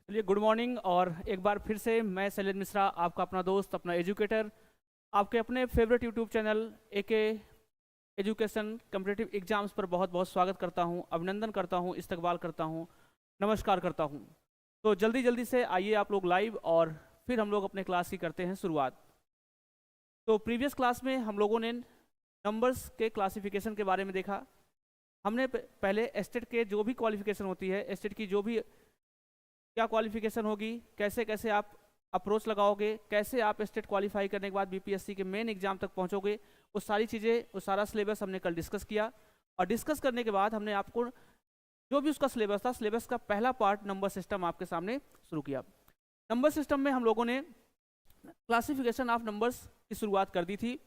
चलिए, good morning. और एक बार फिर से मैं शैलेश मिश्रा, आपका अपना दोस्त, अपना एजुकेटर, आपके अपने favourite YouTube channel AK education competitive exams पर बहुत बहुत स्वागत करता हूं, अभिनंदन करता हूं, इस्तकबाल करता हूं, नमस्कार करता हूं। तो जल्दी जल्दी से आइए आप लोग लाइव, और फिर हम लोग अपने क्लास की करते हैं शुरुआत। तो प्रीवियस क्लास में हम लोगों ने नंबर्स के क्लासिफिकेशन के बारे में देखा। हमने पहले एस्टेट के जो भी क्वालिफिकेशन होती है, एस्टेट की जो भी क्या क्वालिफिकेशन होगी, कैसे कैसे आप अप्रोच लगाओगे, कैसे आप स्टेट क्वालिफाई करने के बाद बीपीएससी के मेन एग्जाम तक पहुंचोगे, वो सारी चीज़ें, वो सारा सिलेबस हमने कल डिस्कस किया। और डिस्कस करने के बाद हमने आपको जो भी उसका सिलेबस था, सिलेबस का पहला पार्ट नंबर सिस्टम आपके सामने शुरू किया। नंबर सिस्टम में हम लोगों ने क्लासिफिकेशन ऑफ नंबर्स की शुरुआत कर दी थी।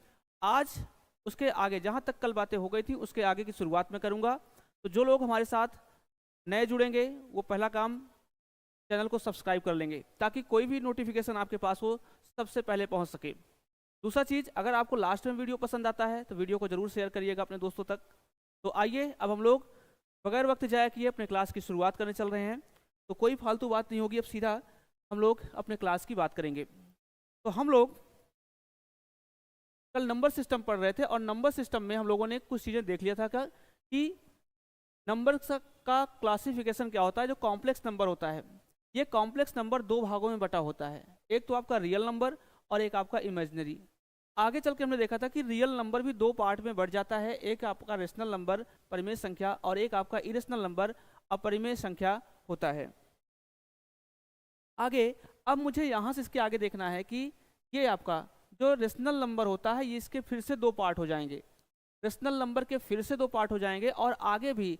आज उसके आगे जहाँ तक कल बातें हो गई थी, उसके आगे की शुरुआत में करूँगा। तो जो लोग हमारे साथ नए जुड़ेंगे, वो पहला काम चैनल को सब्सक्राइब कर लेंगे, ताकि कोई भी नोटिफिकेशन आपके पास हो सबसे पहले पहुंच सके। दूसरा चीज़, अगर आपको लास्ट में वीडियो पसंद आता है तो वीडियो को जरूर शेयर करिएगा अपने दोस्तों तक। तो आइए, अब हम लोग बगैर वक्त जाए किए अपने क्लास की शुरुआत करने चल रहे हैं। तो कोई फालतू बात नहीं होगी, अब सीधा हम लोग अपने क्लास की बात करेंगे। तो हम लोग कल नंबर सिस्टम पढ़ रहे थे, और नंबर सिस्टम में हम लोगों ने कुछ चीज़ें देख लिया था कि नंबर का क्लासिफिकेशन क्या होता है। जो कॉम्प्लेक्स नंबर होता है, ये कॉम्प्लेक्स नंबर दो भागों में बटा होता है। एक तो आपका रियल नंबर और एक आपका इमेजिनरी। आगे चल के हमने देखा था कि रियल नंबर भी दो पार्ट में बढ़ जाता है। एक आपका रेशनल नंबर, परिमेय संख्या, और एक आपका इरेशनल नंबर, अपरिमेय संख्या होता है। आगे अब मुझे यहाँ से इसके आगे देखना है कि ये आपका जो रेशनल नंबर होता है, ये इसके फिर से दो पार्ट हो जाएंगे। रेशनल नंबर के फिर से दो पार्ट हो जाएंगे, और आगे भी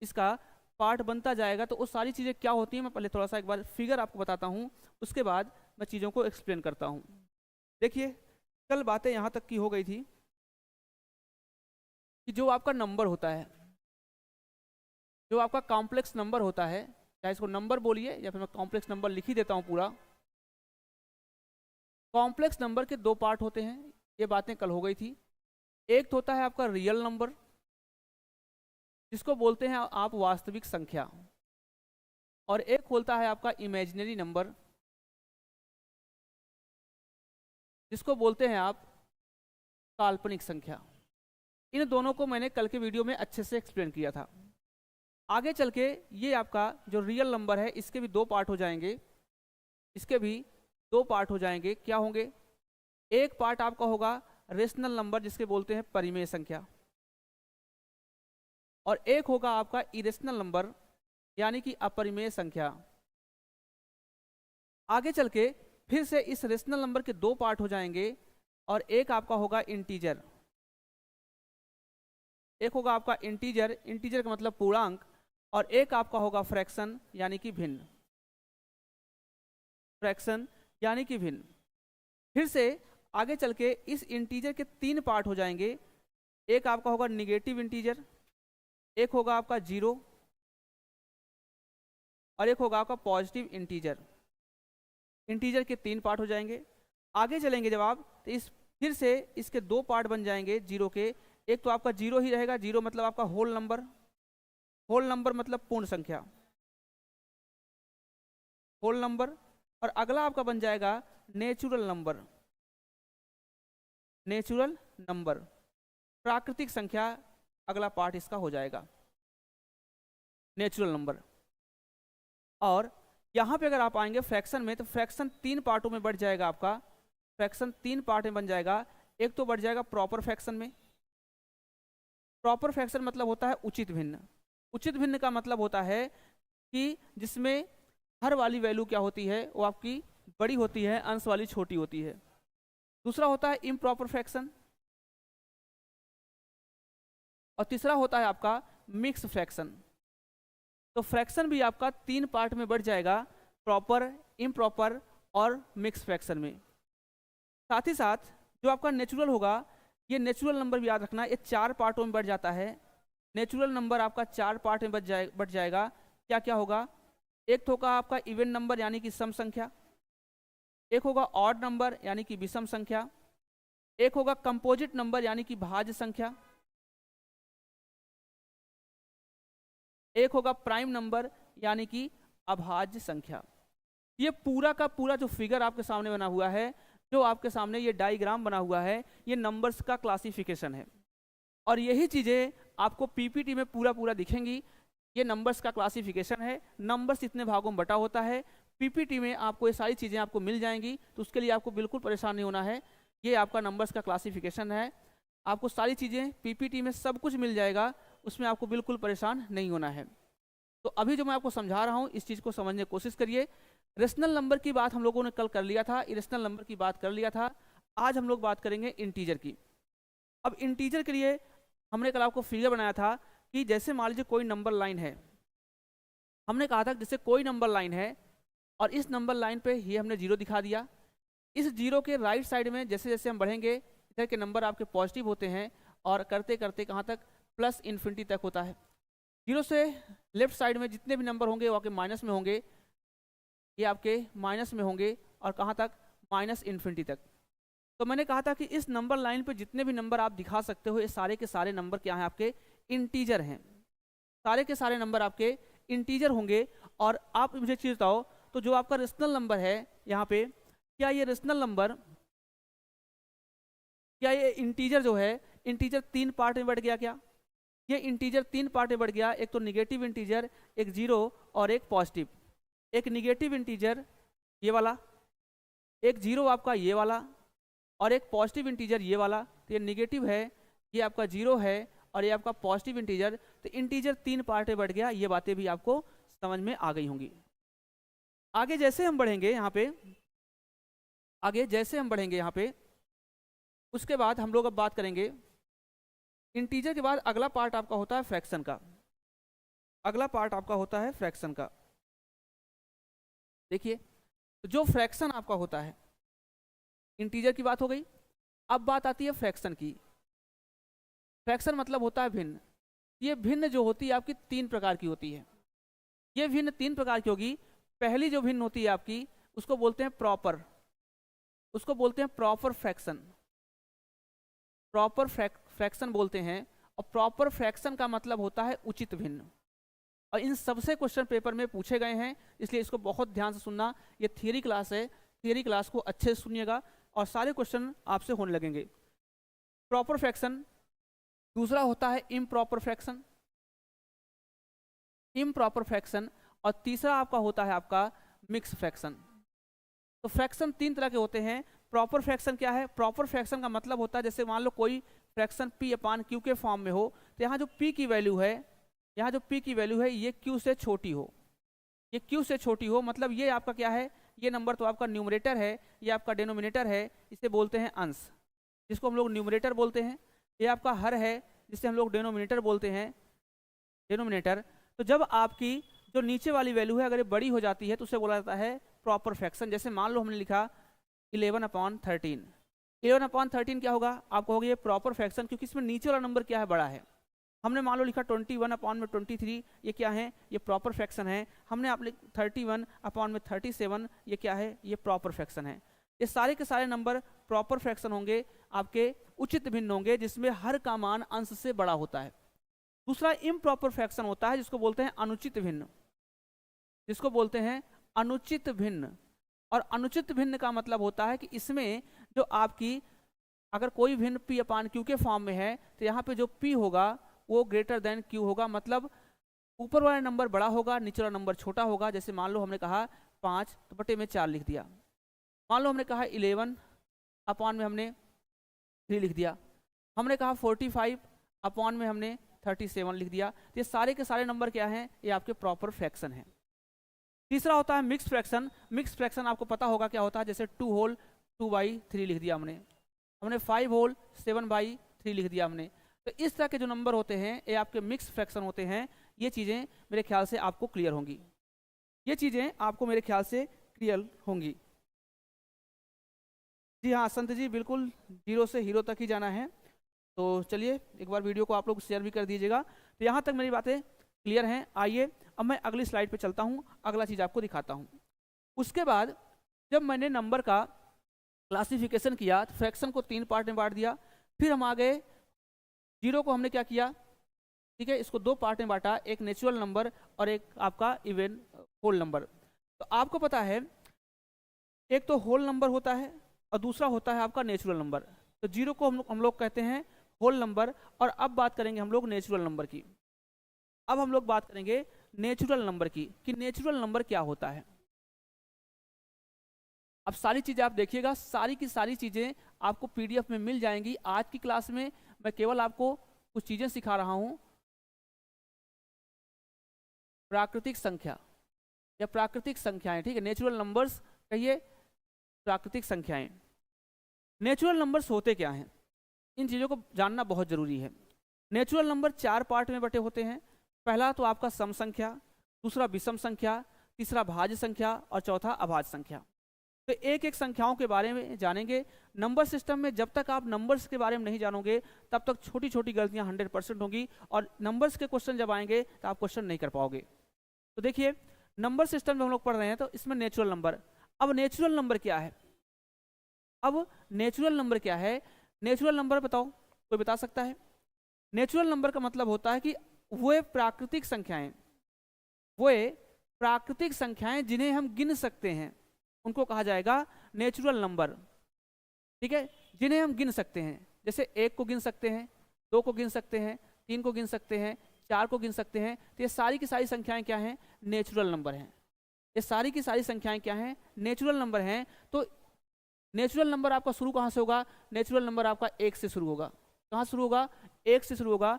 इसका पार्ट बनता जाएगा। तो वो सारी चीज़ें क्या होती हैं, मैं पहले थोड़ा सा एक बार फिगर आपको बताता हूँ, उसके बाद मैं चीज़ों को एक्सप्लेन करता हूँ। देखिए, कल बातें यहाँ तक की हो गई थी कि जो आपका नंबर होता है, जो आपका कॉम्प्लेक्स नंबर होता है, चाहे इसको नंबर बोलिए या फिर मैं कॉम्प्लेक्स नंबर लिख ही देता हूँ पूरा। कॉम्प्लेक्स नंबर के दो पार्ट होते हैं, ये बातें कल हो गई थी। एक तो होता है आपका रियल नंबर, जिसको बोलते हैं आप वास्तविक संख्या, और एक होता है आपका इमेजिनरी नंबर, जिसको बोलते हैं आप काल्पनिक संख्या। इन दोनों को मैंने कल के वीडियो में अच्छे से एक्सप्लेन किया था। आगे चल के ये आपका जो रियल नंबर है, इसके भी दो पार्ट हो जाएंगे। इसके भी दो पार्ट हो जाएंगे। क्या होंगे? एक पार्ट आपका होगा रेशनल नंबर, जिसके बोलते हैं परिमेय संख्या, और एक होगा आपका इरेशनल नंबर, यानी कि अपरिमेय संख्या। आगे चल के फिर से इस रेशनल नंबर के दो पार्ट हो जाएंगे, और एक आपका होगा इंटीजर। एक होगा आपका इंटीजर, इंटीजर का मतलब पूर्णांक, और एक आपका होगा फ्रैक्शन, यानी कि भिन्न। फ्रैक्शन यानी कि भिन्न। फिर से आगे चल के इस इंटीजर के तीन पार्ट हो जाएंगे। एक आपका होगा निगेटिव इंटीजर, एक होगा आपका जीरो, और एक होगा आपका पॉजिटिव इंटीजर। इंटीजर के तीन पार्ट हो जाएंगे। आगे चलेंगे जब आप, तो इस फिर से इसके दो पार्ट बन जाएंगे जीरो के। एक तो आपका जीरो ही रहेगा, जीरो मतलब आपका होल नंबर, होल नंबर मतलब पूर्ण संख्या, होल नंबर। और अगला आपका बन जाएगा नेचुरल नंबर, नेचुरल नंबर, प्राकृतिक संख्या। अगला पार्ट इसका हो जाएगा नेचुरल नंबर। और यहाँ पे अगर आप आएंगे फ्रैक्शन में, तो फ्रैक्शन तीन पार्टों में बढ़ जाएगा आपका। फ्रैक्शन तीन पार्ट में बन जाएगा। एक तो बढ़ जाएगा प्रॉपर फ्रैक्शन में। प्रॉपर फ्रैक्शन मतलब होता है उचित भिन्न। उचित भिन्न का मतलब होता है कि जिसमें हर वाली वैल्यू क्या होती है, वो आपकी बड़ी होती है, अंश वाली छोटी होती है। दूसरा होता है इम्प्रॉपर फ्रैक्शन, और तीसरा होता है आपका मिक्स फ्रैक्शन। तो फ्रैक्शन भी आपका तीन पार्ट में बढ़ जाएगा, प्रॉपर, इम्प्रॉपर और मिक्स फ्रैक्शन में। साथ ही साथ जो आपका नेचुरल होगा, ये नेचुरल नंबर भी याद रखना, ये चार पार्टों में बढ़ जाता है। नेचुरल नंबर आपका चार पार्ट में बढ़ जाएगा। क्या क्या होगा? एक तो होगा आपका इवन नंबर, यानी कि सम संख्या। एक होगा ऑड नंबर, यानी कि विषम संख्या। एक होगा कंपोजिट नंबर, यानी कि भाज्य संख्या। एक होगा प्राइम नंबर, यानी कि अभाज्य संख्या। ये पूरा का पूरा जो फिगर आपके सामने बना हुआ है, जो आपके सामने ये डायग्राम बना हुआ है, ये नंबर्स का क्लासिफिकेशन है। और यही चीज़ें आपको पीपीटी में पूरा पूरा दिखेंगी। ये नंबर्स का क्लासिफिकेशन है, नंबर्स इतने भागों में बटा होता है। पीपीटी में आपको ये सारी चीज़ें आपको मिल जाएंगी, तो उसके लिए आपको बिल्कुल परेशान नहीं होना है। ये आपका नंबर्स का क्लासिफिकेशन है, आपको सारी चीज़ें पीपीटी में सब कुछ मिल जाएगा, उसमें आपको बिल्कुल परेशान नहीं होना है। तो अभी जो मैं आपको समझा रहा हूँ, इस चीज़ को समझने की कोशिश करिए। रेशनल नंबर की बात हम लोगों ने कल कर लिया था, इरेशनल नंबर की बात कर लिया था। आज हम लोग बात करेंगे इंटीजर की। अब इंटीजर के लिए हमने कल आपको फिगर बनाया था कि जैसे मान लीजिए कोई नंबर लाइन है, हमने कहा था जैसे कोई नंबर लाइन है और इस नंबर लाइन पे ही हमने जीरो दिखा दिया। इस जीरो के राइट साइड में जैसे जैसे हम बढ़ेंगे, इधर के नंबर आपके पॉजिटिव होते हैं और करते करते कहाँ तक, प्लस इन्फिनिटी तक होता है। जीरो से लेफ्ट साइड में जितने भी नंबर होंगे वो आपके माइनस में होंगे, ये आपके माइनस में होंगे और कहाँ तक, माइनस इन्फिनिटी तक। तो मैंने कहा था कि इस नंबर लाइन पे जितने भी नंबर आप दिखा सकते हो, ये सारे के सारे नंबर क्या हैं, आपके इंटीजर हैं। सारे के सारे नंबर आपके इंटीजर होंगे। और आप मुझे चीज़ बताओ, तो जो आपका रेशनल नंबर है यहाँ पे, क्या ये रेशनल नंबर, क्या ये इंटीजर जो है, इंटीजर तीन पार्ट में बढ़ गया क्या? ये इंटीजर तीन पार्ट में बढ़ गया। एक तो निगेटिव इंटीजर, एक जीरो और एक पॉजिटिव। एक निगेटिव इंटीजर ये वाला, एक जीरो आपका ये वाला, और एक पॉजिटिव इंटीजर ये वाला। तो ये निगेटिव है, ये आपका जीरो है और ये आपका पॉजिटिव इंटीजर। तो इंटीजर तीन पार्ट में बढ़ गया। ये बातें भी आपको समझ में आ गई होंगी। आगे जैसे हम बढ़ेंगे यहाँ पे, आगे जैसे हम बढ़ेंगे यहाँ पे, उसके बाद हम लोग अब बात करेंगे इंटीजर के बाद अगला पार्ट आपका होता है फ्रैक्शन का। अगला पार्ट आपका होता है फ्रैक्शन का। देखिए, तो जो फ्रैक्शन आपका होता है, इंटीजर की बात हो गई, अब बात आती है फ्रैक्शन की। फ्रैक्शन मतलब होता है भिन्न। ये भिन्न जो होती है आपकी तीन प्रकार की होती है। ये भिन्न तीन प्रकार की होगी। पहली जो भिन्न होती है आपकी, उसको बोलते हैं प्रॉपर, उसको बोलते हैं प्रॉपर फ्रैक्शन। प्रॉपर फ्रैक्शन बोलते हैं। और प्रॉपर फ्रैक्शन का मतलब होता है उचित भिन्न। और इन सबसे क्वेश्चन पेपर में पूछे गए हैं, इसलिए इसको बहुत ध्यान से सुनना। ये थियरी क्लास है, थियरी क्लास को अच्छे से सुनिएगा और सारे क्वेश्चन आपसे होने लगेंगे। Proper fraction. दूसरा होता है इम्प्रॉपर फ्रैक्शन, इम्प्रॉपर फ्रैक्शन। और तीसरा आपका होता है आपका मिक्स फ्रैक्शन। तो फ्रैक्शन तीन तरह के होते हैं। प्रॉपर फ्रैक्शन क्या है? प्रॉपर फ्रैक्शन का मतलब होता है, जैसे मान लो कोई फ्रैक्शन p अपान क्यू के फॉर्म में हो, तो यहाँ जो p की वैल्यू है, यहाँ जो p की वैल्यू है ये q से छोटी हो, ये q से छोटी हो। मतलब ये आपका क्या है, ये नंबर तो आपका न्यूमरेटर है, ये आपका डेनोमिनेटर है, इसे बोलते हैं अंश, जिसको हम लोग न्यूमरेटर बोलते हैं। ये आपका हर है, जिसे हम लोग डेनोमिनेटर बोलते हैं, डेनोमिनेटर। तो जब आपकी जो नीचे वाली वैल्यू है अगर ये बड़ी हो जाती है तो उसे बोला जाता है प्रॉपर फ्रैक्शन। जैसे मान लो हमने लिखा 11/13, 11/13 क्या होगा, आपको होगा ये प्रॉपर फ्रैक्शन, क्योंकि इसमें नीचे वाला नंबर क्या है, बड़ा है। हमने मान लो लिखा 21/23, ये क्या है, ये प्रॉपर फ्रैक्शन है। हमने आप 31/37, ये क्या है, ये प्रॉपर फ्रैक्शन है। ये सारे के सारे नंबर प्रॉपर फ्रैक्शन होंगे, आपके उचित भिन्न होंगे, जिसमें हर का मान अंश से बड़ा होता है। दूसरा इम्प्रॉपर फ्रैक्शन होता है, जिसको बोलते हैं अनुचित भिन्न, जिसको बोलते हैं अनुचित भिन्न। और अनुचित भिन्न का मतलब होता है कि इसमें जो आपकी अगर कोई भिन्न p अपान q के फॉर्म में है, तो यहाँ पे जो p होगा वो ग्रेटर देन q होगा। मतलब ऊपर वाला नंबर बड़ा होगा, नीचे वाला नंबर छोटा होगा। जैसे मान लो हमने कहा 5 तो बटे में 4 लिख दिया। मान लो हमने कहा 11 अपॉन में हमने 3 लिख दिया। हमने कहा 45 अपॉन में हमने 37 लिख दिया। तो ये सारे के सारे नंबर क्या हैं, ये आपके प्रॉपर फ्रैक्शन हैं। तीसरा होता है मिक्स फ्रैक्शन। मिक्स फ्रैक्शन आपको पता होगा क्या होता है, जैसे 2 होल 2/3 लिख दिया हमने, हमने 5 होल 7/3 लिख दिया हमने। तो इस तरह के जो नंबर होते हैं ये आपके मिक्स फ्रैक्शन होते हैं। ये चीज़ें मेरे ख्याल से आपको क्लियर होंगी, ये चीज़ें आपको मेरे ख्याल से क्लियर होंगी। जी हाँ संत जी, बिल्कुल 0 से हीरो तक ही जाना है। तो चलिए एक बार वीडियो को आप लोग शेयर भी कर दीजिएगा। तो यहाँ तक मेरी बातें क्लियर हैं। आइए अब मैं अगली स्लाइड पे चलता हूँ, अगला चीज़ आपको दिखाता हूँ। उसके बाद जब मैंने नंबर का क्लासिफिकेशन किया तो फ्रैक्शन को 3 पार्ट में बांट दिया। फिर हम आ गए, जीरो को हमने क्या किया, ठीक है, इसको 2 पार्ट में बांटा, एक नेचुरल नंबर और एक आपका इवन होल नंबर। तो आपको पता है एक तो होल नंबर होता है और दूसरा होता है आपका नेचुरल नंबर। तो 0 को हम लोग कहते हैं होल नंबर। और अब बात करेंगे हम लोग नेचुरल नंबर की। अब हम लोग बात करेंगे नेचुरल नंबर की कि नेचुरल नंबर क्या होता है। अब सारी चीज़ें आप देखिएगा, सारी की सारी चीज़ें आपको PDF में मिल जाएंगी। आज की क्लास में मैं केवल आपको कुछ चीज़ें सिखा रहा हूँ। प्राकृतिक संख्या या प्राकृतिक संख्याएं, ठीक है, नेचुरल नंबर्स कहिए, प्राकृतिक संख्याएं। नेचुरल नंबर्स होते क्या हैं, इन चीज़ों को जानना बहुत ज़रूरी है। नेचुरल नंबर 4 पार्ट में बटे होते हैं। पहला तो आपका सम संख्या, दूसरा विषम संख्या, तीसरा भाज्य संख्या और चौथा अभाज्य संख्या। तो एक एक संख्याओं के बारे में जानेंगे। नंबर सिस्टम में जब तक आप नंबर्स के बारे में नहीं जानोगे तब तक छोटी छोटी गलतियां 100% होंगी, और नंबर्स के क्वेश्चन जब आएंगे तो आप क्वेश्चन नहीं कर पाओगे। तो देखिए, नंबर सिस्टम में हम लोग पढ़ रहे हैं, तो इसमें नेचुरल नंबर। अब नेचुरल नंबर क्या है? अब नेचुरल नंबर क्या है? नेचुरल नंबर बताओ, कोई बता सकता है? नेचुरल नंबर का मतलब होता है कि वो प्राकृतिक संख्याएं, वो प्राकृतिक संख्याएं जिन्हें हम गिन सकते हैं उनको कहा जाएगा नेचुरल नंबर। ठीक है, जिन्हें हम गिन सकते हैं, जैसे 1 को गिन सकते हैं, 2 को गिन सकते हैं, 3 को गिन सकते हैं, 4 को गिन सकते हैं। तो ये सारी की सारी संख्याएं क्या हैं? नेचुरल नंबर हैं। ये सारी की सारी संख्याएं क्या हैं? नेचुरल नंबर हैं। तो नेचुरल नंबर आपका शुरू कहाँ से होगा? नेचुरल नंबर आपका 1 से शुरू होगा। कहाँ शुरू होगा? 1 से शुरू होगा।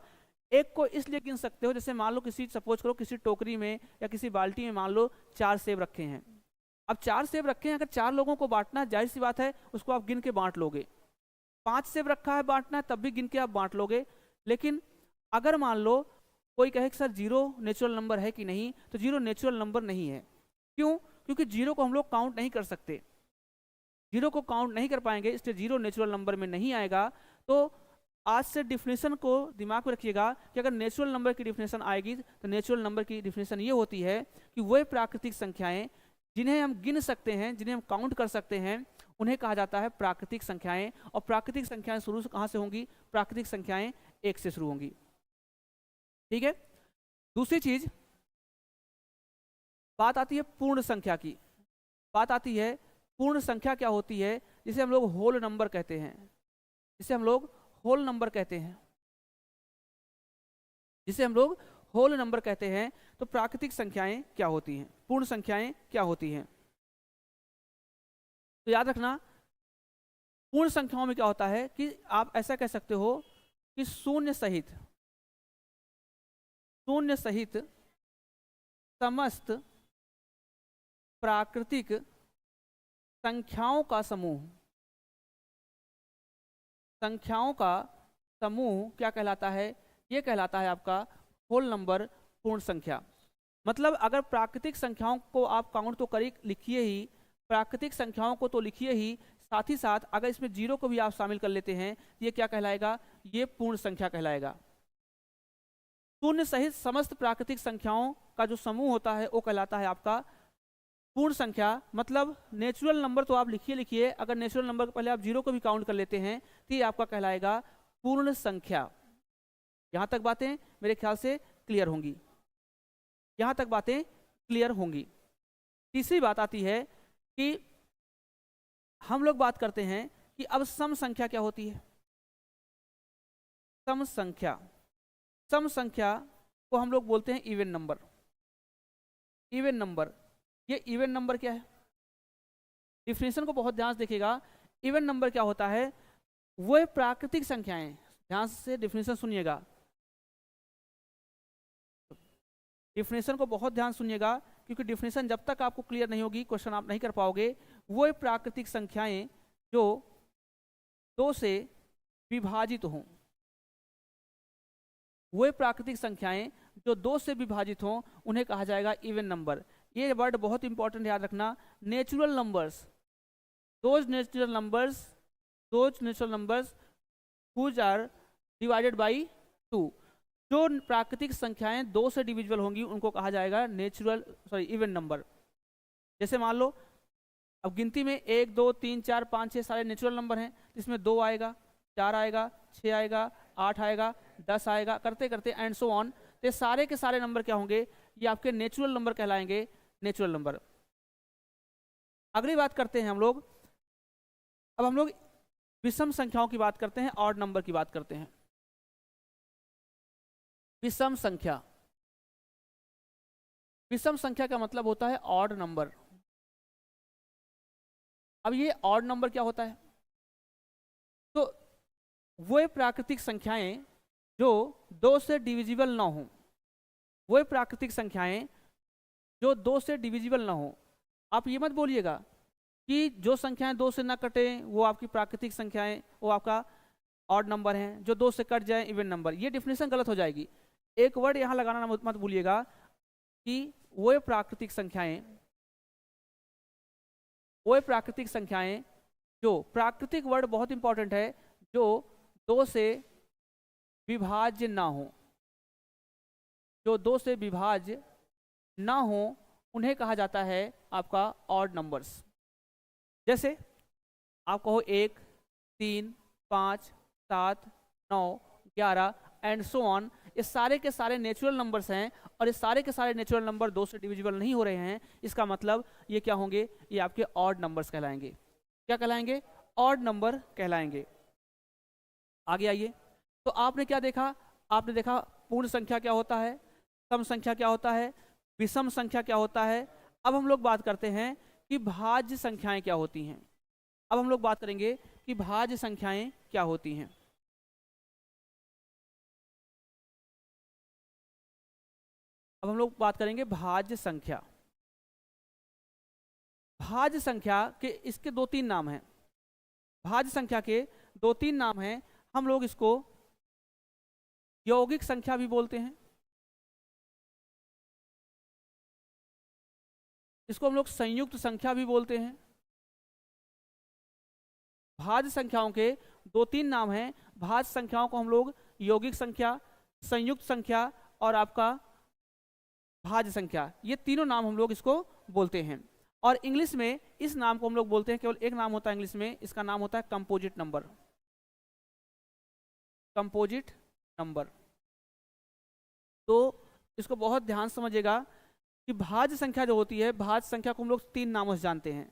1 को इसलिए गिन सकते हो, जैसे मान लो किसी, सपोज करो किसी टोकरी में या किसी बाल्टी में मान लो 4 सेब रखे हैं। अब 4 सेब रखे हैं, अगर 4 लोगों को बांटना, जाहिर सी बात है उसको आप गिन के बांट लोगे। 5 सेब रखा है बांटना है, तब भी गिन के आप बांट लोगे। लेकिन अगर मान लो कोई कहे कि सर 0 नेचुरल नंबर है कि नहीं, तो 0 नेचुरल नंबर नहीं है। क्यों? क्योंकि 0 को हम लोग काउंट नहीं कर सकते। 0 को काउंट नहीं कर पाएंगे, इसलिए 0 नेचुरल नंबर में नहीं आएगा। तो आज से डिफिनेशन को दिमाग में रखिएगा कि अगर नेचुरल नंबर की डिफिनेशन आएगी तो नेचुरल नंबर की डिफिनेशन ये होती है कि वह प्राकृतिक संख्याएं जिन्हें हम गिन सकते हैं, जिन्हें हम काउंट कर सकते हैं, उन्हें कहा जाता है प्राकृतिक संख्याएं। और प्राकृतिक संख्याएं शुरू कहाँ से होंगी? प्राकृतिक संख्याएं 1 से शुरू होंगी। ठीक है, दूसरी चीज बात आती है पूर्ण संख्या की। बात आती है पूर्ण संख्या क्या होती है, जिसे हम लोग होल नंबर कहते हैं, जिसे हम लोग होल नंबर कहते हैं, जिसे हम लोग होल नंबर कहते हैं। तो प्राकृतिक संख्याएं क्या होती हैं, पूर्ण संख्याएं क्या होती हैं? तो याद रखना, पूर्ण संख्याओं में क्या होता है कि आप ऐसा कह सकते हो कि शून्य सहित समस्त प्राकृतिक संख्याओं का समूह क्या कहलाता है? ये कहलाता है आपका होल नंबर, पूर्ण संख्या। मतलब अगर प्राकृतिक संख्याओं को आप काउंट तो लिखिए ही, प्राकृतिक संख्याओं को तो लिखिए ही, साथ ही साथ अगर इसमें 0 को भी आप शामिल कर लेते हैं तो ये क्या कहलाएगा? ये पूर्ण संख्या कहलाएगा। शून्य सहित समस्त प्राकृतिक संख्याओं का जो समूह होता है वो कहलाता है आपका पूर्ण संख्या। मतलब नेचुरल नंबर तो आप लिखिए, अगर नेचुरल नंबर के पहले आप 0 को भी काउंट कर लेते हैं तो ये आपका कहलाएगा पूर्ण संख्या। यहां तक बातें मेरे ख्याल से क्लियर होंगी, यहां तक बातें क्लियर होंगी। तीसरी बात आती है कि हम लोग बात करते हैं कि अब सम संख्या क्या होती है? सम संख्या को हम लोग बोलते हैं इवन नंबर। ये इवन नंबर क्या है? डिफिनेशन को बहुत ध्यान से देखिएगा। इवन नंबर क्या होता है? वो प्राकृतिक संख्याएं, ध्यान से डिफिनेशन सुनिएगा, डिफिनेशन को बहुत ध्यान सुनिएगा, क्योंकि डिफिनेशन जब तक आपको क्लियर नहीं होगी क्वेश्चन आप नहीं कर पाओगे। वो प्राकृतिक संख्याएं जो 2 से विभाजित हों, वो प्राकृतिक संख्याएं जो 2 से विभाजित हों उन्हें कहा जाएगा इवन नंबर। ये वर्ड बहुत इंपॉर्टेंट, याद रखना। Natural numbers, those natural numbers whose are divided by 2। जो प्राकृतिक संख्याएं 2 से डिविजिबल होंगी उनको कहा जाएगा इवन नंबर। जैसे मान लो अब गिनती में 1 2 3 4 5 6 सारे नेचुरल नंबर हैं, इसमें 2 आएगा, 4 आएगा, 6 आएगा, 8 आएगा, 10 आएगा, करते करते एंड सो ऑन। तो सारे के सारे नंबर क्या होंगे? ये आपके नेचुरल नंबर कहलाएंगे, नेचुरल नंबर। अगली बात करते हैं हम लोग, अब हम लोग विषम संख्याओं की बात करते हैं, ऑड नंबर की बात करते हैं। विषम संख्या, विषम संख्या का मतलब होता है ऑड नंबर। अब ये ऑड नंबर क्या होता है? तो वो प्राकृतिक संख्याएं जो 2 से डिविजिबल ना हो, वो प्राकृतिक संख्याएं जो 2 से डिविजिबल ना हो। आप ये मत बोलिएगा कि जो संख्याएं 2 से ना कटे वो आपकी प्राकृतिक संख्याएं, वो आपका ऑड नंबर हैं, जो 2 से कट जाए इवन नंबर। ये डेफिनेशन गलत हो जाएगी। एक वर्ड यहाँ लगाना मत भूलिएगा कि वो प्राकृतिक संख्याएं, वो प्राकृतिक संख्याएं जो, प्राकृतिक वर्ड बहुत इंपॉर्टेंट है, जो 2 से विभाज्य ना हो, जो 2 से विभाज्य ना हो, उन्हें कहा जाता है आपका ऑड नंबर्स। जैसे आप कहो 1, 3, 5, 7, 9, 11 एंड सो ऑन, ये सारे के सारे नेचुरल नंबर्स हैं और ये सारे के सारे नेचुरल नंबर 2 से डिविजिबल नहीं हो रहे हैं। इसका मतलब ये क्या होंगे? ये आपके ऑड नंबर्स कहलाएंगे। क्या कहलाएंगे? ऑड नंबर कहलाएंगे। आगे आइए, तो आपने क्या देखा? आपने देखा पूर्ण संख्या क्या होता है, सम संख्या क्या होता है, विषम संख्या क्या होता है। अब हम लोग बात करते हैं कि भाज्य संख्याएं क्या होती हैं। अब हम लोग बात करेंगे कि भाज्य संख्याएं क्या होती हैं। अब हम लोग बात करेंगे भाज्य संख्या। भाज्य संख्या के इसके 2-3 नाम हैं। भाज्य संख्या के 2-3 नाम हैं। हम लोग इसको यौगिक संख्या भी बोलते हैं, इसको हम लोग संयुक्त संख्या भी बोलते हैं। भाज्य संख्याओं के 2-3 नाम हैं। भाज्य संख्याओं को हम लोग यौगिक संख्या, संयुक्त संख्या और आपका भाज्य संख्या, ये तीनों नाम हम लोग इसको बोलते हैं। और इंग्लिश में इस नाम को हम लोग बोलते हैं, केवल एक नाम होता है इंग्लिश में, इसका नाम होता है कंपोजिट नंबर। Composite number. तो इसको बहुत ध्यान से समझिएगा कि भाज्य संख्या जो होती है, भाज्य संख्या को हम लोग 3 नामों से जानते हैं।